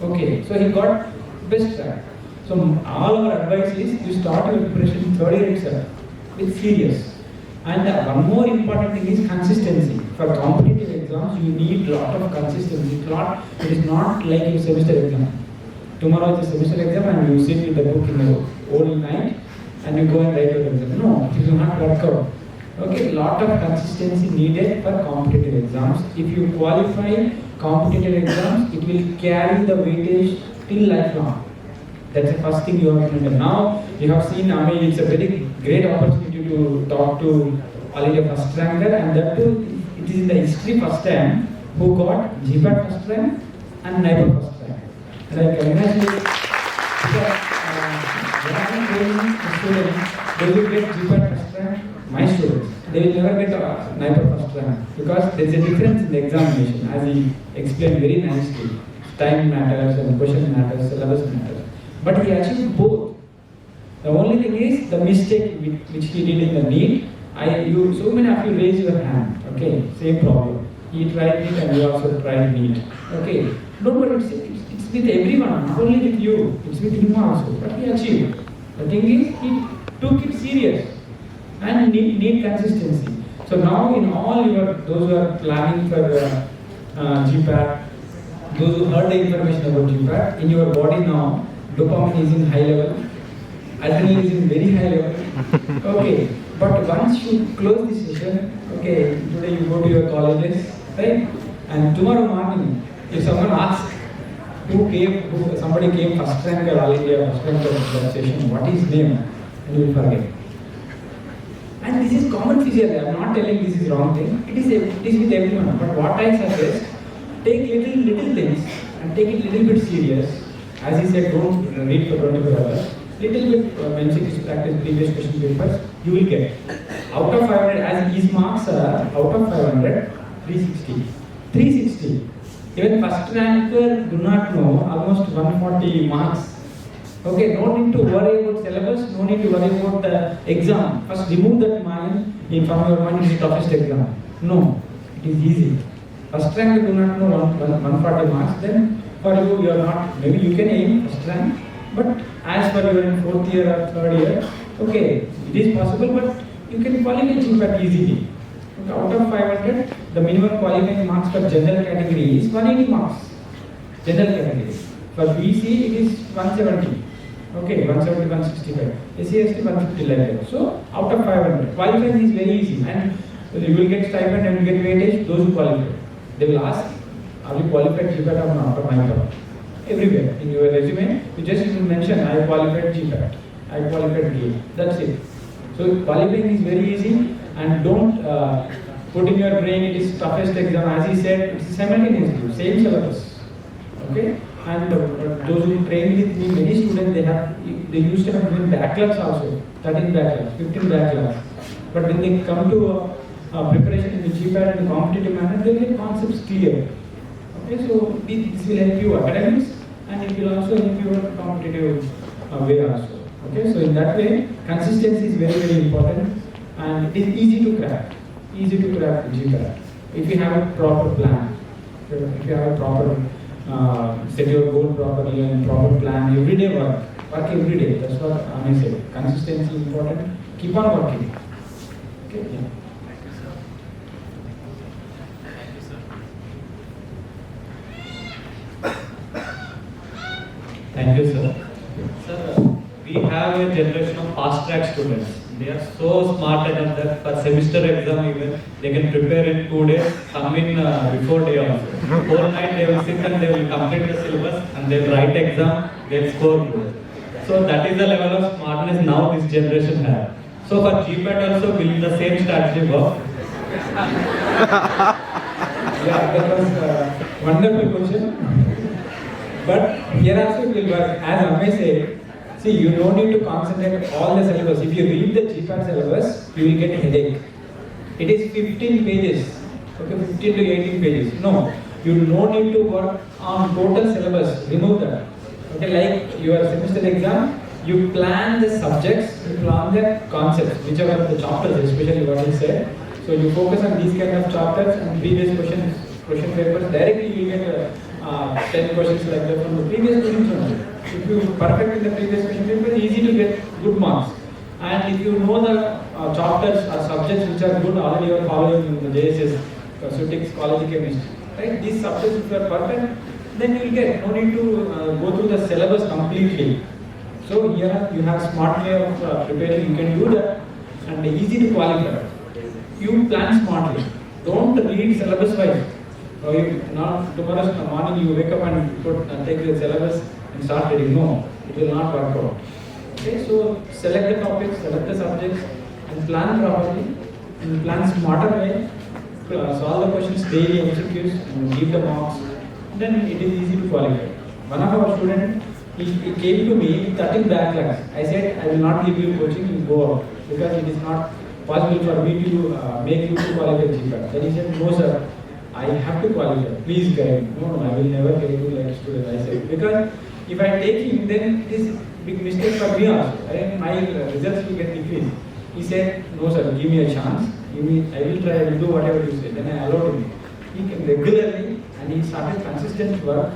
Okay, so he got best rank. So all our advice is you start your preparation in 3rd year itself with serious. And one more important thing is consistency. For competitive exams, you need lot of consistency. It is not like your semester exam. Tomorrow is a semester exam and you sit with the book in the whole night and you go and write your exam. No, it will not work out. Okay, lot of consistency needed for competitive exams. If you qualify competitive exams, it will carry the weightage till lifelong. That's the first thing you have to remember. Now you have seen, I mean, it's a very great opportunity to talk to all India first ranker, and that too, it is in the history first time who got GPAT first rank and NIPER first rank. And I can imagine because when I am training the students, they will get GPAT first rank. My students, they will never get NIPER first rank, because there is a difference in the examination, as he explained very nicely. Time matters and question matters, syllabus matters. But he achieved both. The only thing is the mistake which he did in the NEET. So many of you raise your hand. Okay, same problem. He tried NEET and you also tried NEET. Okay, don't worry, it's with everyone, not only with you. It's with him also. But he achieved. The thing is, he took it serious and need consistency. So now in all those who are planning for GPAT, those who heard the information about GPAT, in your body now, dopamine is in high level, adrenaline is in very high level. Okay, but once you close this session, okay, today you go to your colleges, right? And tomorrow morning, if someone asks somebody came first rank or all India first rank of that session, what is his name? And you will forget. And this is common physiology. I am not telling this is wrong thing. It is with everyone. But what I suggest, take little things and take it little bit serious. As he said, don't read for 24 hours. Little bit when you practice previous question papers, you will get. Out of 500, as his marks are out of 500, 360. 360. Even first ranker do not know almost 140 marks. Okay, no need to worry about syllabus, no need to worry about the exam. First remove that mind from your mind, is the toughest exam. No, it is easy. First ranker do not know 140 marks, then for you are not, maybe you can aim first rank, but as for you in 4th year or 3rd year, okay, it is possible, but you can qualify GPAT easily. Okay, out of 500, the minimum qualifying marks for general category is 180 marks. General category. For BC, it is 170. Okay, 170, 165. SC/ST 150 like that. So out of 500, qualifying is very easy, and you will get stipend and you get weightage. Those who qualify, they will ask, are you qualified GPAT or not? Or NIPER? Everywhere in your resume, you just mention I qualified GPAT, I qualified DA. That's it. So qualifying is very easy, and don't put in your brain it is toughest exam. As he said, it's simultaneously same syllabus. Okay. And those who train with me, many students, they used to have given backlogs also, 13 backlogs, 15 backlogs. But when they come to preparation in the GPAT in a competitive manner, they get concepts clear. Okay, so this will help you academics, and it will also help you in competitive way also. Okay, so in that way, consistency is very important, and it is easy to crack. Easy to crack the GPAT if you have a proper plan. If you have a proper set your goal properly and proper plan, everyday work every day. That's what I say. Consistency is important. Keep on working. Okay. Yeah. Thank you, sir. Sir, we have a generation of fast track students. They are so smart enough that for semester exam even they can prepare in 2 days, come in before day also. Whole night they will sit and they will complete the syllabus and they will write exam, they'll score good. So that is the level of smartness now this generation has. So for GPAT also will the same strategy work? Yeah, that was a wonderful question. But here also it will work. As Amay said, see, you don't need to concentrate all the syllabus. If you read the GPAT syllabus, you will get a headache. It is 15 pages, okay, 15 to 18 pages. No, you don't need to work on total syllabus. Remove that. Okay, like your semester exam, you plan the subjects, you plan the concepts, whichever the chapters, especially what is said. So you focus on these kind of chapters and previous question papers. Directly you get 10 questions like that from the previous questions only. If you perfect in the previous question paper, it's easy to get good marks. And if you know the chapters or subjects which are good, already you are following in the JSS, physics, ecology, chemistry, right? These subjects if you are perfect, then you will get no need to go through the syllabus completely. So here you have smart way of preparing. You can do that and easy to qualify. You plan smartly. Don't read syllabus wise. Now tomorrow morning you wake up and take the syllabus and start reading. No, it will not work out. Okay, so select the topics, select the subjects, and plan properly. And plan smarter way. Solve the questions daily, MCQs, and give the marks. Then it is easy to qualify. One of our students, he came to me with 13 backlogs. I said, I will not give you coaching, you go out because it is not possible for me to make you to qualify GPAT. Then he said, no sir, I have to qualify. Please guide me. No, I will never get you like student. I said, because if I take him, then it is big mistake for me also. My results will get decreased. He said, no sir, give me a chance. I will try, I will do whatever you say. Then I allowed him. He came regularly and he started consistent work.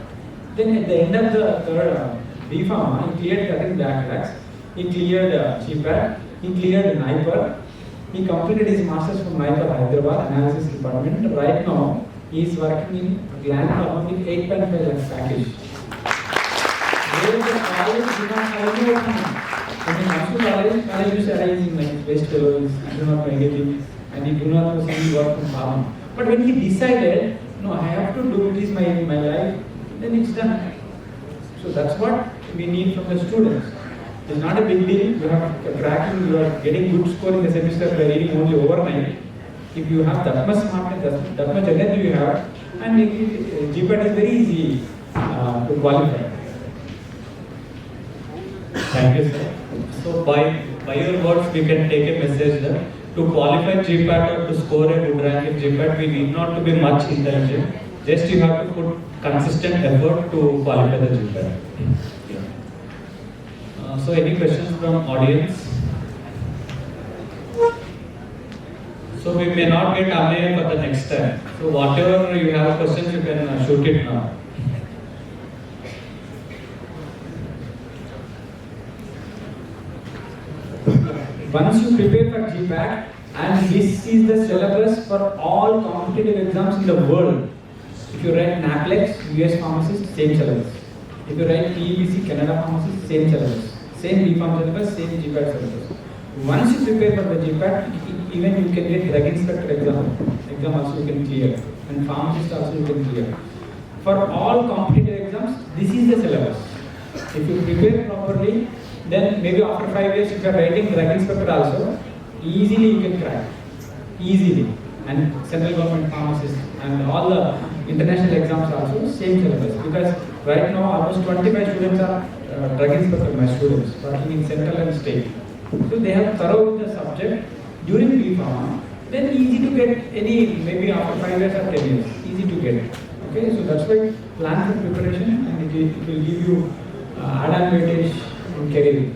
Then at the end of the third B.Pharma, he cleared 13 backlogs. He cleared GPAT. He cleared NIPER. He completed his masters from NIPER Hyderabad Analysis Department. Right now, he is working in Gland Pharma with 8.5 lakhs package. Where the college did not have any opening. When he comes to college used to arise in like best fellows, I do not know anything, and he do not know any work from pharma. But when he decided, no, I have to do it is my life, then it's done. So that's what we need from the students. It's not a big deal. You have cracking, you are getting good score in the semester by reading only overnight. If you have that much smartness, that much energy you have, and GPAT is very easy to qualify. Thank you, sir. So by your words, we can take a message that to qualify GPAT or to score a good rank in GPAT, we need not to be much intelligent. Just you have to put consistent effort to qualify the GPAT. So any questions from audience? So we may not get Amay for the next time. So whatever you have questions, you can shoot it now. Once you prepare for GPAT, and this is the syllabus for all competitive exams in the world. If you write NAPLEX, US Pharmacist, same syllabus. If you write TEBC, Canada Pharmacist, same syllabus. Same B.Pharm syllabus, same GPAT syllabus. Once you prepare for the GPAT, even you can get drug inspector exam also you can clear, and pharmacist also you can clear. For all competitive exams, this is the syllabus. If you prepare properly, then maybe after 5 years, if you are writing drug inspector also, easily you can crack. Easily. And central government pharmacists and all the international exams also, same syllabus. Because right now, almost 25 students are drug inspector, my students, working in central and state. So they have thorough with the subject during B.Pharma. Then easy to get any, maybe after 5 years or 10 years, easy to get. Okay, so that's why plan for preparation and it will give you advantage in career.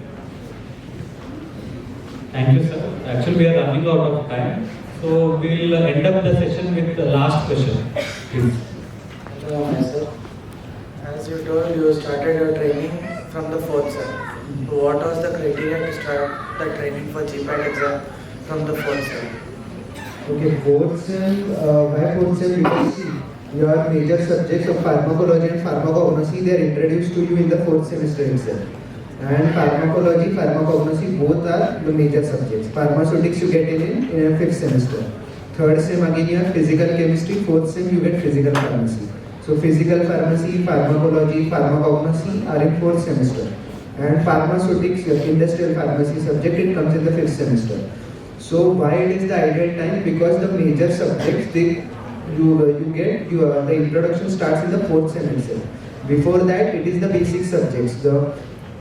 Thank you, sir. Actually, we are running out of time. So we will end up the session with the last question. Please. Sir. As you told, you started your training from the 4th cell. So what was the criteria to start the training for GPAT exam from the 4th cell? Okay, 4th cell, why 4th cell? Because see, your major subjects of pharmacology and pharmacognosy, they are introduced to you in the 4th semester itself. And pharmacology, pharmacognosy, both are the major subjects. Pharmaceutics you get in a 5th semester. 3rd sem again you have physical chemistry, 4th sem you get physical pharmacy. So physical pharmacy, pharmacology, pharmacognosy are in 4th semester. And pharmaceutics, your industrial pharmacy subject, it comes in the 5th semester. So why it is the ideal time? Because the major subjects, the introduction starts in the 4th semester. Before that, it is the basic subjects, the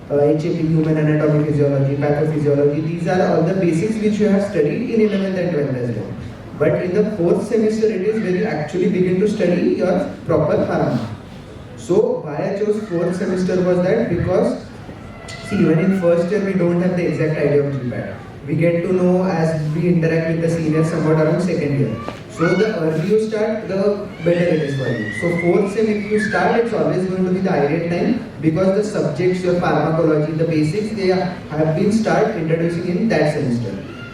HAP, human anatomy, physiology, pathophysiology. These are all the basics which you have studied in 11th and 12th as well. But in the 4th semester, it is where you actually begin to study your proper pharma. So why I chose 4th semester was that because, see, even in first year we don't have the exact idea of GPAT. We get to know as we interact with the seniors somewhat around 2nd year. So the earlier you start, the better it is for you. So 4th sem if you start, it's always going to be the ideal time because the subjects, your pharmacology, the basics, they have been start introducing in that semester.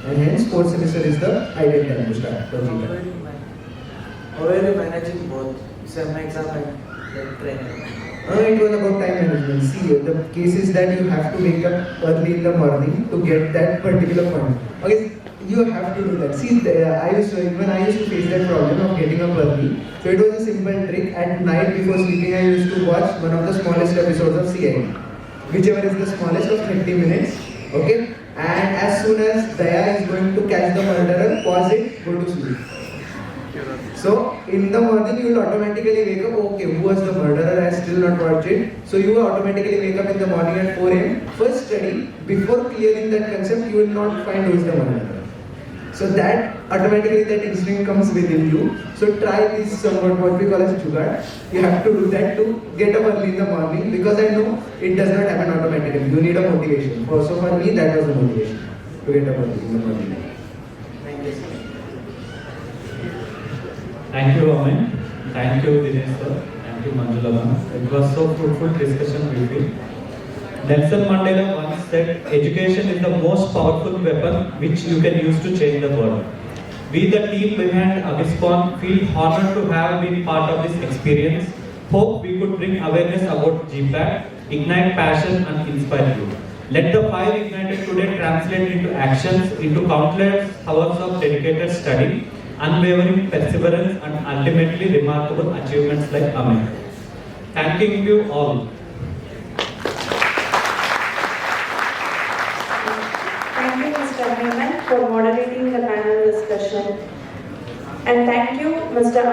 And hence 4th semester is the ideal time to start for GPAT. How are you managing both sem exam and training? It was about time management. See, the case is that you have to wake up early in the morning to get that particular point. Okay, you have to do that. See, I used to face that problem of getting up early. So it was a simple trick. At night before sleeping, I used to watch one of the smallest episodes of CID, whichever is the smallest of 30 minutes. Okay, and as soon as Daya is going to catch the murderer, pause it, go to sleep. So in the morning you will automatically wake up, okay, who was the murderer? I still not watched it. So you will automatically wake up in the morning at 4 AM. First study, before clearing that concept, you will not find who is the murderer. So that automatically that instinct comes within you. So try this somewhat what we call as jugaad. You have to do that to get up early in the morning because I know it does not happen automatically. You need a motivation. Also for me that was the motivation to get up early in the morning. Thank you. Thank you, Amin. Thank you, Dinesh sir. Thank you, Manjula ma'am. It was so fruitful discussion we feel. Nelson Mandela once said, education is the most powerful weapon which you can use to change the world. We, the team behind Abispon, feel honored to have been part of this experience. Hope we could bring awareness about GPAT, ignite passion and inspire you. Let the fire ignited today translate into actions, into countless hours of dedicated study, unwavering perseverance and ultimately remarkable achievements like Amin. Thanking you all. Thank you, Mr. Heyman, for moderating the panel discussion. And thank you, Mr.